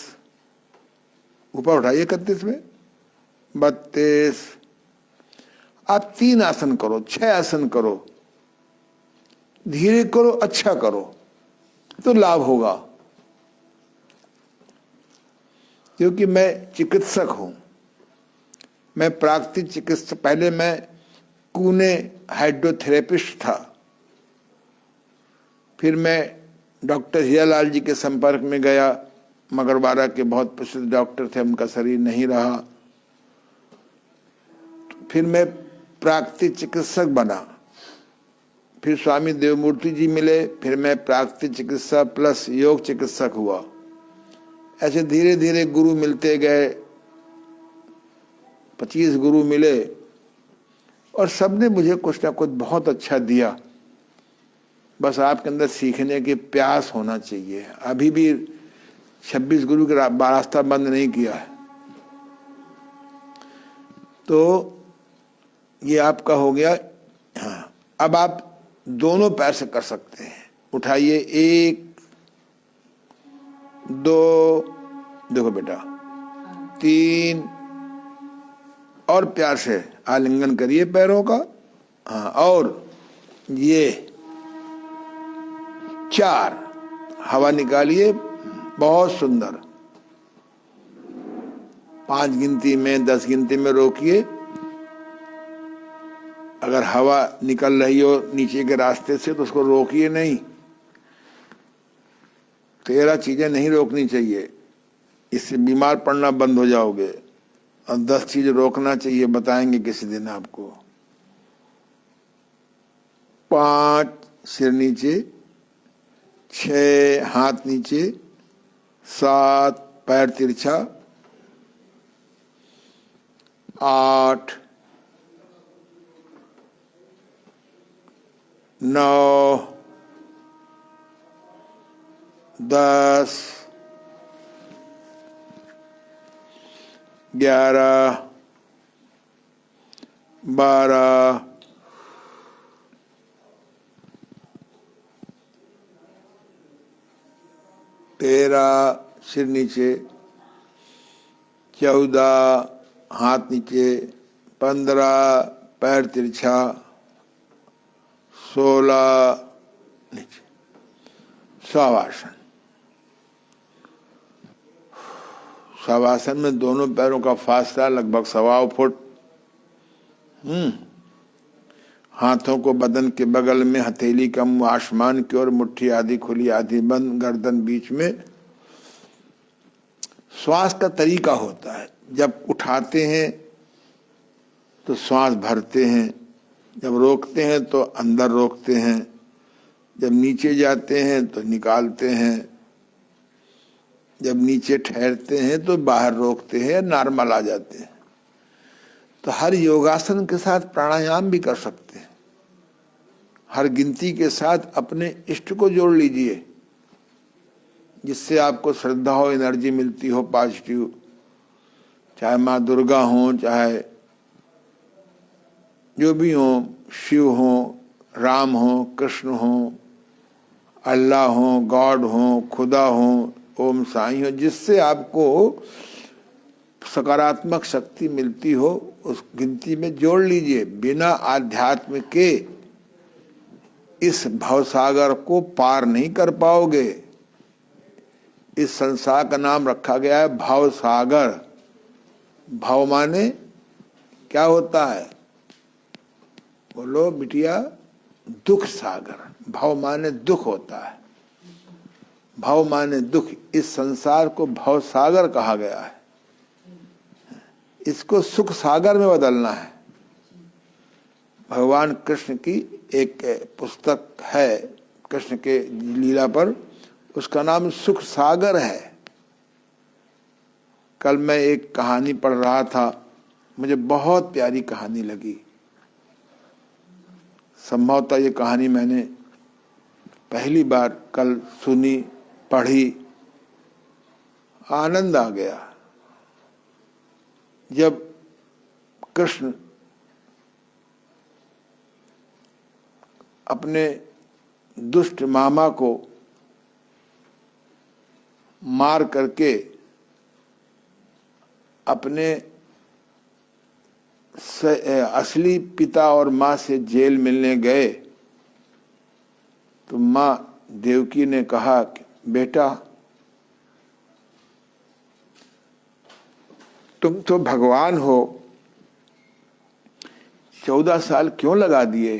ऊपर उठाइए 31 में, 32। आप 3 आसन करो, 6 आसन करो, धीरे करो, अच्छा करो तो लाभ होगा। क्योंकि मैं चिकित्सक हूं, मैं प्राकृतिक चिकित्सक, पहले मैं पुणे हाइड्रोथेरेपिस्ट था, फिर मैं डॉक्टर हीरालाल जी के संपर्क में गया, मगरवाड़ा के बहुत प्रसिद्ध डॉक्टर थे, उनका शरीर नहीं रहा, फिर मैं प्राकृतिक चिकित्सक बना, फिर स्वामी देवमूर्ति जी मिले, फिर मैं प्राकृतिक चिकित्सा प्लस योग चिकित्सक हुआ। ऐसे धीरे धीरे गुरु मिलते गए, 25 गुरु मिले और सबने मुझे कुछ ना कुछ बहुत अच्छा दिया। बस आपके अंदर सीखने की प्यास होना चाहिए। अभी भी 26 गुरु का रास्ता बंद नहीं किया है। तो ये आपका हो गया। हाँ, अब आप दोनों पैर से कर सकते हैं। उठाइए, 1, 2, देखो बेटा, 3 और प्यार से आलिंगन करिए पैरों का। हाँ, और ये 4 हवा निकालिए, बहुत सुंदर। 5 गिनती में, 10 गिनती में रोकिए। अगर हवा निकल रही हो नीचे के रास्ते से तो उसको रोकिए नहीं। 13 चीजें नहीं रोकनी चाहिए, इससे बीमार पड़ना बंद हो जाओगे। और 10 चीज रोकना चाहिए, बताएंगे किसी दिन आपको। 5 सिर नीचे, 6 हाथ नीचे, 7 पैर तिरछा, 8, 9, 10, 11, 12, 13 सिर नीचे, 14 हाथ नीचे, 15 पैर तिरछा, 16 नीचे। शवासन। शवासन में दोनों पैरों का फासला लगभग 1.25 फुट। हाथों को बदन के बगल में, हथेली का मुंह आसमान की ओर, मुट्ठी आधी खुली आधी बंद, गर्दन बीच में। श्वास का तरीका होता है, जब उठाते हैं तो श्वास भरते हैं, जब रोकते हैं तो अंदर रोकते हैं, जब नीचे जाते हैं तो निकालते हैं, जब नीचे ठहरते हैं तो बाहर रोकते हैं, नॉर्मल आ जाते हैं। तो हर योगासन के साथ प्राणायाम भी कर सकते हैं। हर गिनती के साथ अपने इष्ट को जोड़ लीजिए, जिससे आपको श्रद्धा हो, एनर्जी मिलती हो पॉजिटिव। चाहे माँ दुर्गा हो, चाहे जो भी हो, शिव हो, राम हो, कृष्ण हो, अल्लाह हो, गॉड हो, खुदा हो, ओम साईं हो, जिससे आपको सकारात्मक शक्ति मिलती हो, उस गिनती में जोड़ लीजिए। बिना आध्यात्म के इस भवसागर को पार नहीं कर पाओगे। इस संसार का नाम रखा गया है भवसागर। भव माने क्या होता है? बोलो बिटिया, दुख सागर। भव माने दुख होता है, भव माने दुख। इस संसार को भव सागर कहा गया है, इसको सुख सागर में बदलना है। भगवान कृष्ण की एक पुस्तक है कृष्ण के लीला पर, उसका नाम सुख सागर है। कल मैं एक कहानी पढ़ रहा था, मुझे बहुत प्यारी कहानी लगी। संभवतः ये कहानी मैंने पहली बार कल सुनी, पढ़ी, आनंद आ गया। जब कृष्ण अपने दुष्ट मामा को मार करके अपने असली पिता और माँ से जेल मिलने गए, तो माँ देवकी ने कहा कि बेटा, तुम तो भगवान हो, 14 साल क्यों लगा दिए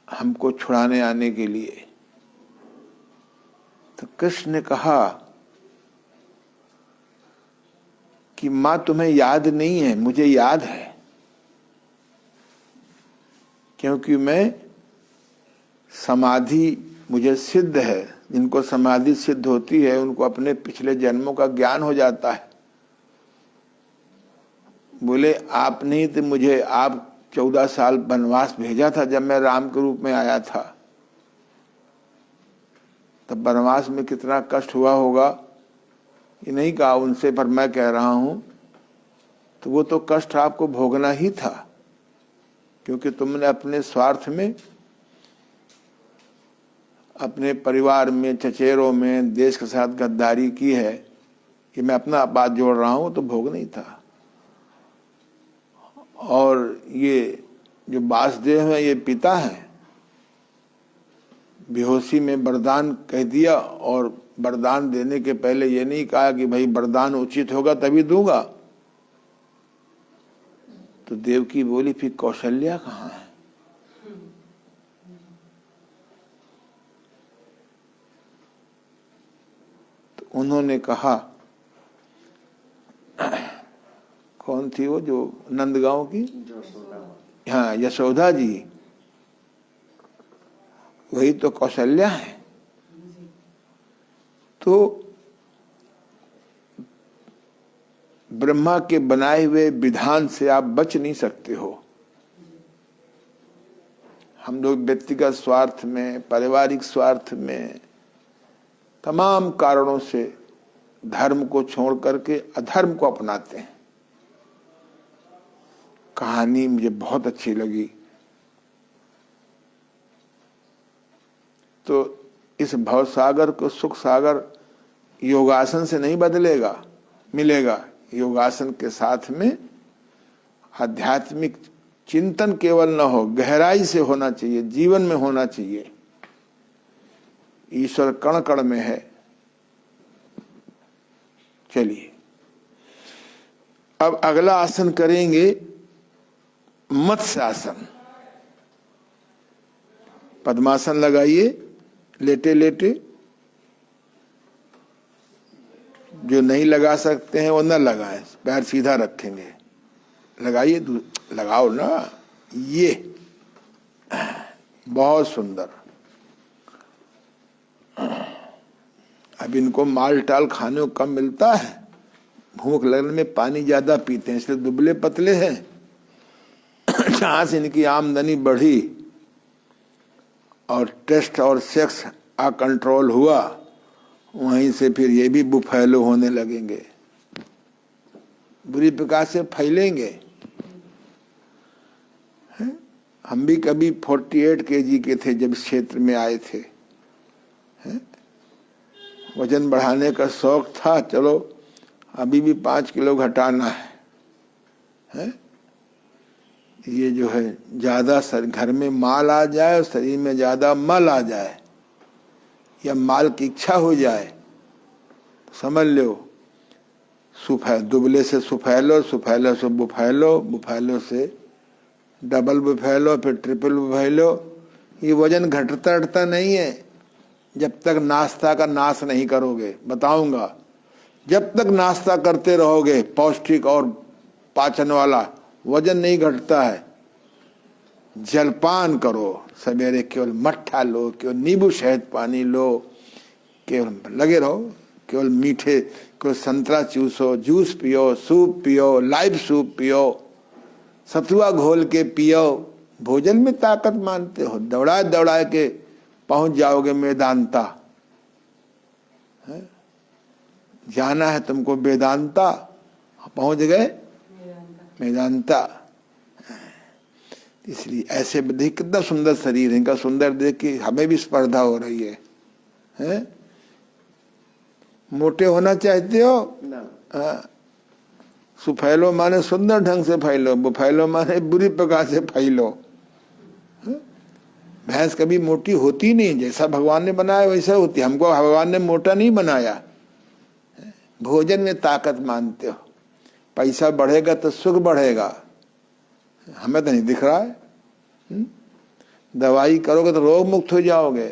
हमको छुड़ाने आने के लिए? तो कृष्ण ने कहा कि माँ तुम्हें याद नहीं है, मुझे याद है, क्योंकि मैं समाधि मुझे सिद्ध है। जिनको समाधि सिद्ध होती है उनको अपने पिछले जन्मों का ज्ञान हो जाता है। बोले आप नहीं तो मुझे, आप 14 साल वनवास भेजा था जब मैं राम के रूप में आया था, तब वनवास में कितना कष्ट हुआ होगा ये नहीं कहा उनसे, पर मैं कह रहा हूं, तो वो तो कष्ट आपको भोगना ही था, क्योंकि तुमने अपने स्वार्थ में, अपने परिवार में, चचेरों में देश के साथ गद्दारी की है। ये मैं अपना बात जोड़ रहा हूं, तो भोग नहीं था। और ये जो वासुदेव है, ये पिता है, बेहोशी में वरदान कह दिया, और वरदान देने के पहले ये नहीं कहा कि भाई वरदान उचित होगा तभी दूंगा। तो देवकी बोली फिर कौशल्या कहाँ है? तो उन्होंने कहा, कौन थी वो जो नंदगांव की? हाँ, यशोदा जी, वही तो कौशल्या है। तो ब्रह्मा के बनाए हुए विधान से आप बच नहीं सकते हो। हम लोग व्यक्तिगत स्वार्थ में, पारिवारिक स्वार्थ में, तमाम कारणों से धर्म को छोड़ करके अधर्म को अपनाते हैं। कहानी मुझे बहुत अच्छी लगी। तो इस भवसागर को सुख सागर योगासन से नहीं बदलेगा, मिलेगा। योगासन के साथ में आध्यात्मिक चिंतन केवल न हो, गहराई से होना चाहिए, जीवन में होना चाहिए। ईश्वर कण कण में है। चलिए अब अगला आसन करेंगे मत्स्य आसन। पद्मासन लगाइए, लेटे लेटे। जो नहीं लगा सकते हैं वो न लगाएं, पैर सीधा रखेंगे। लगाइए, लगाओ ना, ये बहुत सुंदर। अब इनको माल टाल खाने को कम मिलता है, भूख लगने में पानी ज्यादा पीते हैं, इसलिए दुबले पतले हैं। जहां से इनकी आमदनी बढ़ी और टेस्ट और सेक्स कंट्रोल हुआ, वहीं से फिर ये भी बुफैलो होने लगेंगे, बुरी प्रकार से फैलेंगे। हम भी कभी 48 kg के थे जब इस क्षेत्र में आए थे। वजन बढ़ाने का शौक था, चलो अभी भी 5 किलो घटाना है? ये जो है ज्यादा घर में माल आ जाए और शरीर में ज्यादा मल आ जाए या माल की इच्छा हो जाए, समझ लो दुबले से सुफैलो, सुफैलो से बुफैलो, बुफैलो से डबल बुफैलो, फिर ट्रिपल बुफैलो। ये वजन घटता नहीं है जब तक नाश्ता का नाश नहीं करोगे। बताऊंगा, जब तक नाश्ता करते रहोगे पौष्टिक और पाचन वाला, वजन नहीं घटता है। जलपान करो, सवेरे केवल मट्ठा लो, केवल नींबू शहद पानी लो, केवल लगे रहो, केवल मीठे, केवल संतरा चूसो, जूस पियो, सूप पियो, लाइव सूप पियो, सतुआ घोल के पियो। भोजन में ताकत मानते हो, दौड़ा दौड़ा के पहुंच जाओगे वेदांता। जाना है तुमको वेदांता, पहुंच गए वेदांता। इसलिए ऐसे देख कितना सुंदर शरीर है इनका, सुंदर देख के हमें भी स्पर्धा हो रही है, हैं? मोटे होना चाहते हो? सुफैलो माने सुंदर ढंग से फैलो, बुफैलो माने बुरी प्रकार से फैलो। भैंस कभी मोटी होती नहीं, जैसा भगवान ने बनाया वैसा होती। हमको भगवान ने मोटा नहीं बनाया। भोजन में ताकत मानते हो, पैसा बढ़ेगा तो सुख बढ़ेगा, हमें तो नहीं दिख रहा है। दवाई करोगे तो रोग मुक्त हो जाओगे,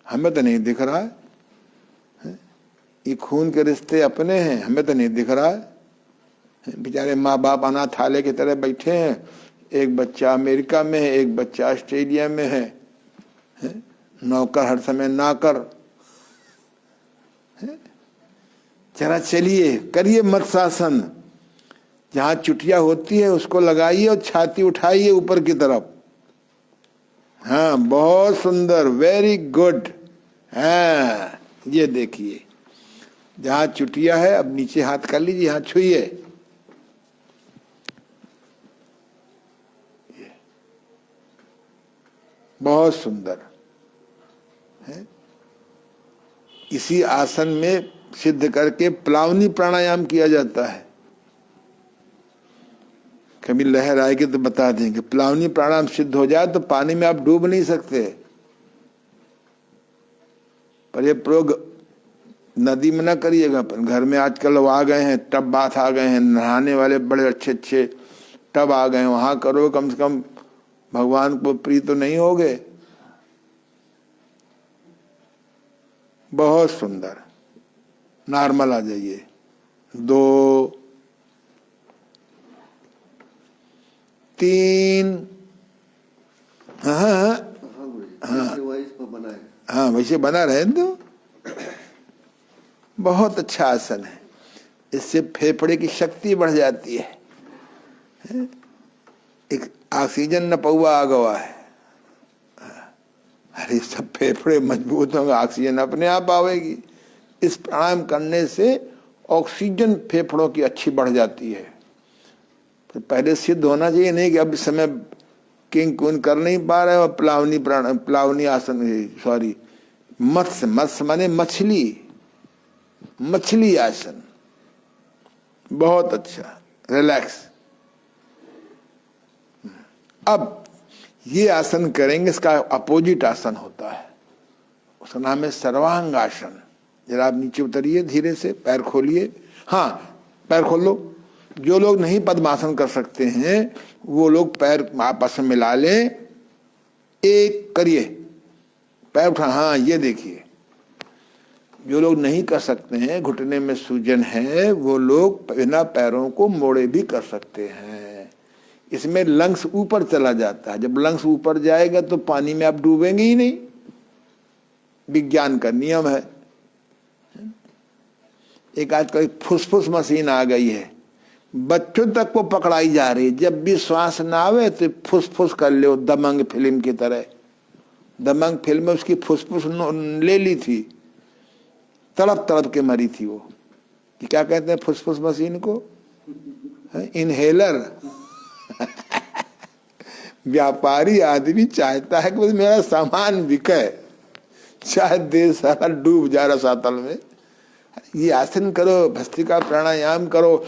हमें तो नहीं दिख रहा है। ये खून के रिश्ते अपने हैं, हमें तो नहीं दिख रहा है। बेचारे माँ बाप अनाथालय की तरह बैठे हैं, एक बच्चा अमेरिका में है, एक बच्चा ऑस्ट्रेलिया में है, नौकर हर समय नाकर। जरा चलिए करिए मत्स्यासन, जहां चुटिया होती है उसको लगाइए और छाती उठाइए ऊपर की तरफ। हाँ बहुत सुंदर, वेरी गुड। हाँ ये देखिए, जहां चुटिया है अब नीचे हाथ कर लीजिए, यहां छुइए। बहुत सुंदर है। इसी आसन में सिद्ध करके प्लावनी प्राणायाम किया जाता है। कभी लहर आएगी तो बता देंगे। प्लावनी प्राणायाम सिद्ध हो जाए तो पानी में आप डूब नहीं सकते, पर ये प्रयोग नदी में ना करिएगा। घर में आजकल वो आ गए हैं, टब बाथ आ गए हैं, नहाने वाले बड़े अच्छे अच्छे टब आ गए हैं, वहां करो, कम से कम भगवान को प्रिय तो नहीं होगे। बहुत सुंदर। नॉर्मल आ जाइए, 2 3। हाँ वैसे बना रहे तो बहुत अच्छा आसन है। इससे फेफड़े की शक्ति बढ़ जाती है। एक ऑक्सीजन न पौआ आ गवा है, अरे सब फेफड़े मजबूत होंगे, ऑक्सीजन अपने आप आवेगी। इस प्राणायाम करने से ऑक्सीजन फेफड़ों की अच्छी बढ़ जाती है। तो पहले सिद्ध होना चाहिए, नहीं कि अब इस समय किंग कुन कर नहीं पा रहे हो। प्लावनी आसन, सॉरी मत्स्य माने मछली, मछली आसन बहुत अच्छा, रिलैक्स। अब ये आसन करेंगे, इसका अपोजिट आसन होता है, उसका नाम है सर्वांग आसन। जरा आप नीचे उतरिए धीरे से, पैर खोलिए। हाँ पैर खोल लो। जो लोग नहीं पद्मासन कर सकते हैं वो लोग पैर आपस में मिला लें, एक करिए, पैर उठा। हाँ ये देखिए, जो लोग नहीं कर सकते हैं, घुटने में सूजन है, वो लोग बिना पैरों को मोड़े भी कर सकते हैं। इसमें लंग्स ऊपर चला जाता है। जब लंग्स ऊपर जाएगा तो पानी में आप डूबेंगे ही नहीं, विज्ञान का नियम है। एक आजकल फुसफुस मशीन आ गई है, बच्चों तक वो पकड़ाई जा रही है। जब भी श्वास ना आवे तो फुसफुस कर लो, दबंग फिल्म की तरह। दबंग फिल्म में उसकी फुसफुस ले ली थी, तड़प तड़प के मरी थी वो। कि क्या कहते हैं फुसफुस मशीन को? इनहेलर। व्यापारी आदमी चाहता है कि बस मेरा सामान बिके, चाहे देश सारा डूब जा रसातल में। ये आसन करो, भस्त्रिका प्राणायाम करो,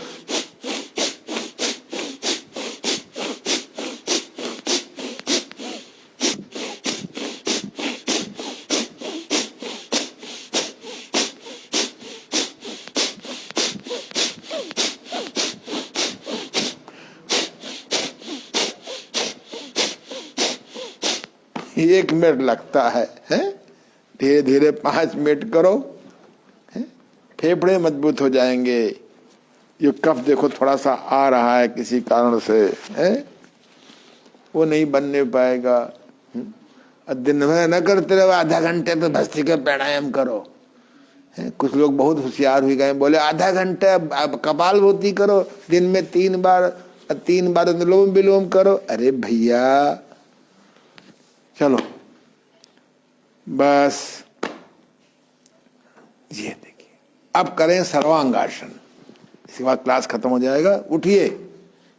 एक मिनट लगता है, धीरे धीरे 5 मिनट करो, फेफड़े मजबूत हो जाएंगे। ये कफ देखो थोड़ा सा आ रहा है किसी कारण से, वो नहीं बनने पाएगा। दिन भर न करते रहो, आधा घंटे पे भस्त्रिका प्राणायाम करो। कुछ लोग बहुत होशियार हुए गए, बोले आधा घंटा कपालभाति करो, दिन में 3 बार, 3 बार अनुलोम विलोम करो। अरे भैया चलो बस। ये देखिए, अब करें सर्वांगासन। इसके बाद क्लास खत्म हो जाएगा। उठिए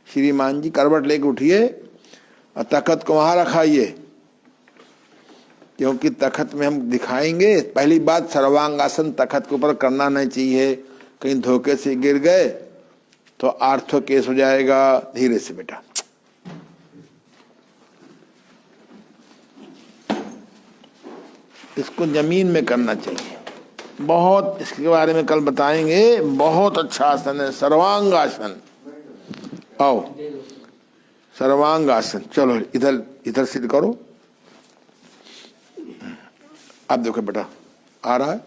श्रीमान जी, करवट लेके उठिए और तखत को वहां रखाइए, क्योंकि तखत में हम दिखाएंगे। पहली बात, सर्वांगासन तखत के ऊपर करना नहीं चाहिए, कहीं धोखे से गिर गए तो आर्थो केस हो जाएगा। धीरे से बेटा, इसको जमीन में करना चाहिए। बहुत इसके बारे में कल बताएंगे, बहुत अच्छा आसन है सर्वांगासन। आओ सर्वांगासन, चलो इधर इधर सिद्ध करो। आप देखो बेटा, आ रहा है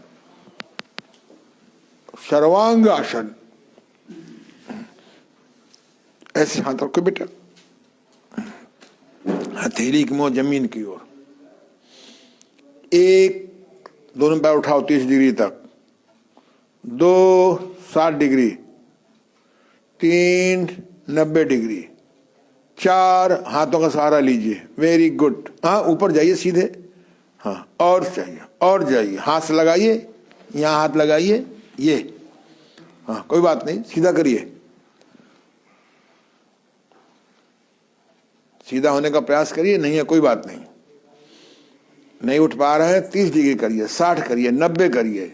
सर्वांगासन। ऐसे हाथ रखो बेटा, हथेली की मुंह जमीन की ओर। 1 दोनों पैर उठाओ 30 डिग्री तक, 2 60 डिग्री, 3 90 डिग्री, 4 हाथों का सहारा लीजिए। Very good. हाँ ऊपर जाइए सीधे, हाँ और चाहिए, और जाइए, हाथ से लगाइए, यहाँ हाथ लगाइए, ये हाँ कोई बात नहीं, सीधा करिए। सीधा होने का प्रयास करिए, नहीं है कोई बात नहीं। नहीं उठ पा रहे हैं 30 डिग्री करिए, 60 करिए, 90 करिए,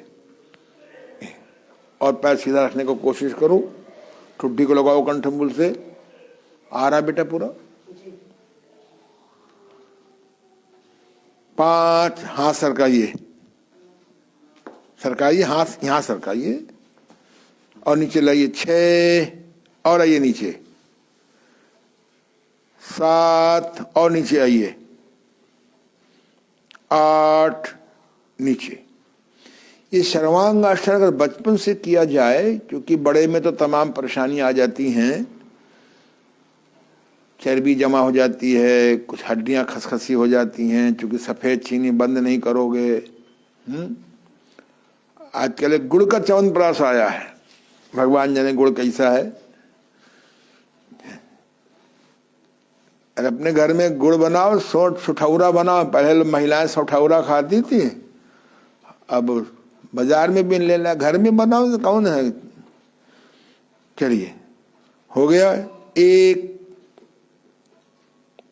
और पैर सीधा रखने को कोशिश करो। ठुड्डी को लगाओ कंठमूल से। आ रहा बेटा पूरा। 5 हाथ सरकाइए, सरकाइए हाथ, यहां सरकाइए और नीचे लाइए। 6 और आइए नीचे, 7 और नीचे आइए, 8 नीचे। ये सर्वांगासन अगर बचपन से किया जाए, क्योंकि बड़े में तो तमाम परेशानियां आ जाती हैं, चर्बी जमा हो जाती है, कुछ हड्डियां खसखसी हो जाती हैं, क्योंकि सफेद चीनी बंद नहीं करोगे। आजकल एक गुड़ का च्यवनप्राश आया है, भगवान जाने गुड़ कैसा है। अरे अपने घर में गुड़ बनाओ, सुठौरा बनाओ। पहले महिलाएं सुठौरा खाती थी, अब बाजार में भी ले ला, घर में बनाओ तो कौन है। चलिए हो गया। 1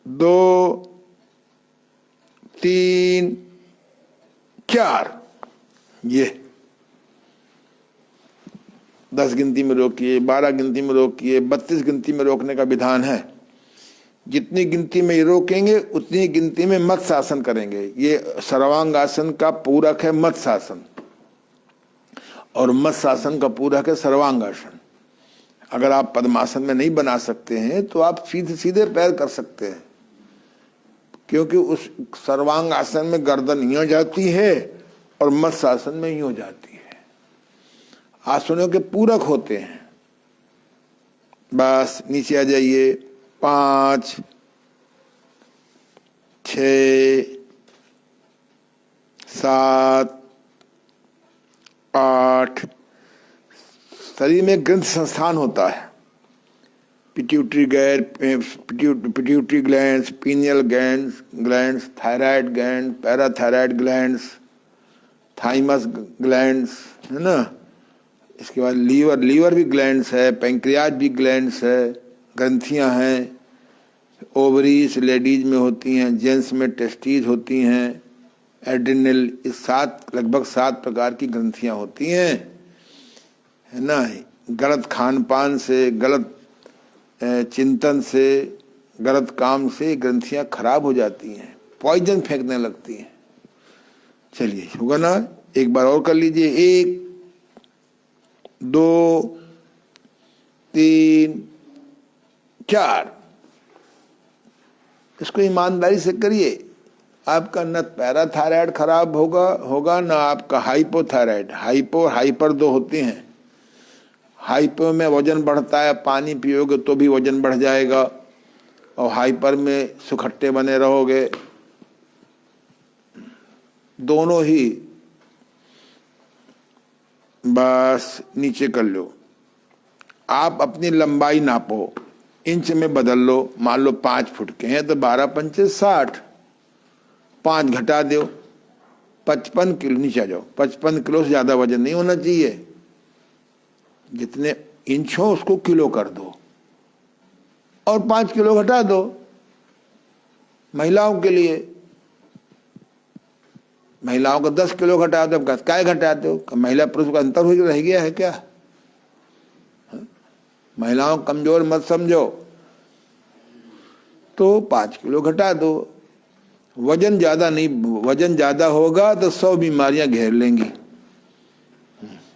2 3 4, ये 10 गिनती में रोकिए, 12 गिनती में रोकिए, 32 गिनती में रोकने का विधान है। जितनी गिनती में रोकेंगे उतनी गिनती में मत्स्यासन करेंगे। ये सर्वांगासन का पूरक है मत्स्यासन, और मत्स्यासन का पूरक है सर्वांगासन। अगर आप पद्मासन में नहीं बना सकते हैं तो आप सीधे सीधे पैर कर सकते हैं, क्योंकि उस सर्वांगासन में गर्दन यूं जाती है और मत्स्यासन में यूं जाती है। आसनों के पूरक होते हैं। बस नीचे आ जाइए, 5, 6, 7, 8। शरीर में ग्रंथ संस्थान होता है। Pituitary glands, pineal glands, thyroid gland, parathyroid glands, thymus glands, है ना। इसके बाद लीवर भी ग्लैंड्स है, पैंक्रियाज भी ग्लैंड्स है, ग्रंथियां हैं। ओवरीज लेडीज में होती हैं, जेंट्स में टेस्टीज होती हैं, एड्रिनल, इस लगभग 7 प्रकार की ग्रंथियां होती हैं, है ना। गलत खान पान से, गलत चिंतन से, गलत काम से ग्रंथियां खराब हो जाती हैं, पॉइजन फेंकने लगती हैं। चलिए होगा ना, एक बार और कर लीजिए। 1, 2, 3, 4। इसको ईमानदारी से करिए। आपका न पैराथायराइड खराब होगा ना आपका हाइपोथायराइड। हाइपर 2 होते हैं। हाइपो में वजन बढ़ता है, पानी पियोगे तो भी वजन बढ़ जाएगा, और हाइपर में सुखट्टे बने रहोगे। दोनों ही बस नीचे कर लो। आप अपनी लंबाई नापो, इंच में बदल लो। मान लो 5 फुट के हैं तो 12 पंचे 60, 5 घटा दो, 55 किलो। नीचे आ जाओ। 55 किलो से ज्यादा वजन नहीं होना चाहिए। जितने इंच हो उसको किलो कर दो और 5 किलो घटा दो। महिलाओं के लिए, महिलाओं को 10 किलो घटा दो। क्या घटाते हो? महिला पुरुष का अंतर हो रह गया है क्या? महिलाओं कमजोर मत समझो, तो 5 किलो घटा दो। वजन ज्यादा नहीं, वजन ज्यादा होगा तो 100 बीमारियां घेर लेंगी।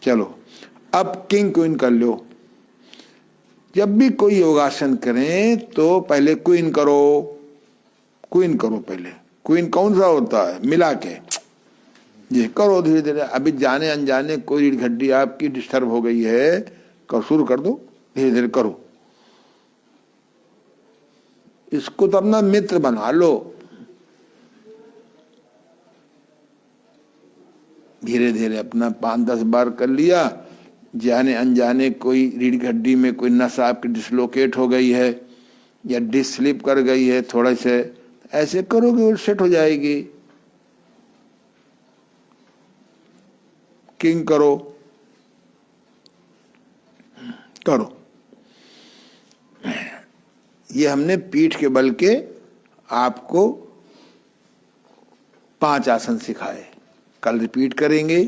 चलो अब किंग क्वीन कर लो। जब भी कोई योगासन करें तो पहले क्वीन करो। क्वीन करो पहले। क्वीन कौन सा होता है? मिला के ये करो धीरे धीरे। अभी जाने अनजाने कोई रीढ़ हड्डी आपकी डिस्टर्ब हो गई है, शुरू कर दो, धीरे धीरे करो। इसको तो अपना मित्र बना लो। धीरे धीरे अपना 5-10 बार कर लिया। जाने अनजाने कोई रीढ़ हड्डी में कोई नस आपकी डिसलोकेट हो गई है या डिस्क स्लिप कर गई है, थोड़ा से ऐसे करोगे और सेट हो जाएगी। किंग करो, करो। ये हमने पीठ के बल के आपको 5 आसन सिखाए। कल रिपीट करेंगे।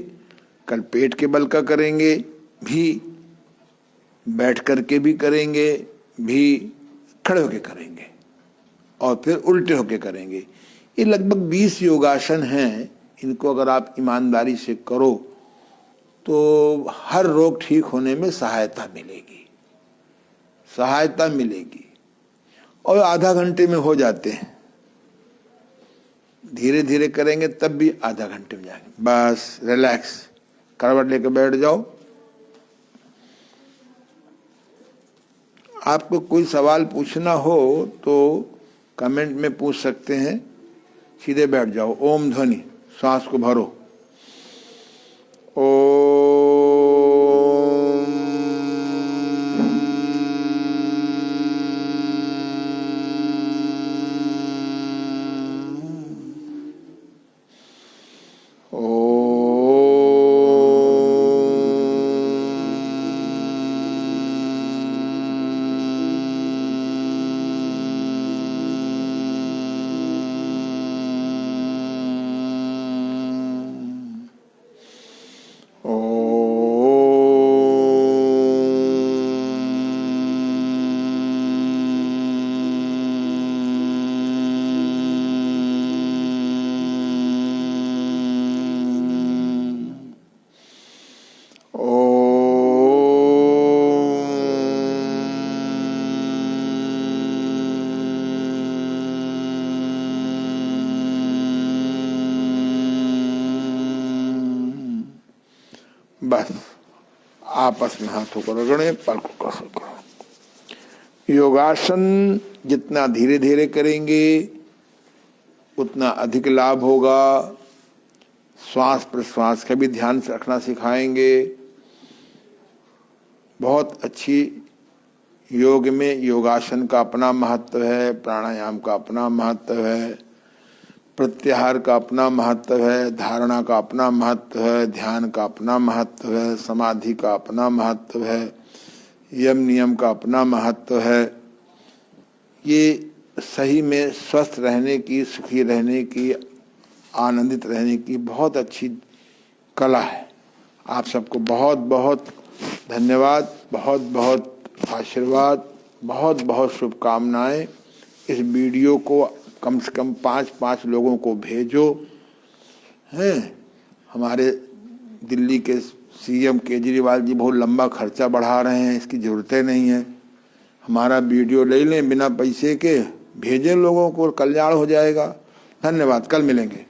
कल पेट के बल का करेंगे भी, बैठ करके भी करेंगे भी, खड़े होके करेंगे और फिर उल्टे होके करेंगे। ये लगभग 20 योगासन हैं। इनको अगर आप ईमानदारी से करो तो हर रोग ठीक होने में सहायता मिलेगी, सहायता मिलेगी। और आधा घंटे में हो जाते हैं। धीरे धीरे करेंगे तब भी आधा घंटे में जाएंगे। बस रिलैक्स, करवट लेकर बैठ जाओ। आपको कोई सवाल पूछना हो तो कमेंट में पूछ सकते हैं। सीधे बैठ जाओ। ओम ध्वनि, श्वास को भरो। बस आपस में हाथों को रगड़े, पल को कसो करो। योगासन जितना धीरे धीरे करेंगे उतना अधिक लाभ होगा। श्वास प्रश्वास का भी ध्यान रखना सिखाएंगे। बहुत अच्छी योग में योगासन का अपना महत्व है, प्राणायाम का अपना महत्व है, प्रत्याहार का अपना महत्व है, धारणा का अपना महत्व है, ध्यान का अपना महत्व है, समाधि का अपना महत्व है, यम नियम का अपना महत्व है। ये सही में स्वस्थ रहने की, सुखी रहने की, आनंदित रहने की बहुत अच्छी कला है। आप सबको बहुत बहुत धन्यवाद, बहुत बहुत आशीर्वाद, बहुत बहुत शुभकामनाएं। इस वीडियो को कम से कम 5-5 लोगों को भेजो हैं। हमारे दिल्ली के सीएम केजरीवाल जी बहुत लंबा खर्चा बढ़ा रहे हैं, इसकी ज़रूरतें नहीं है। हमारा वीडियो ले लें बिना पैसे के, भेजें लोगों को, कल्याण हो जाएगा। धन्यवाद, कल मिलेंगे।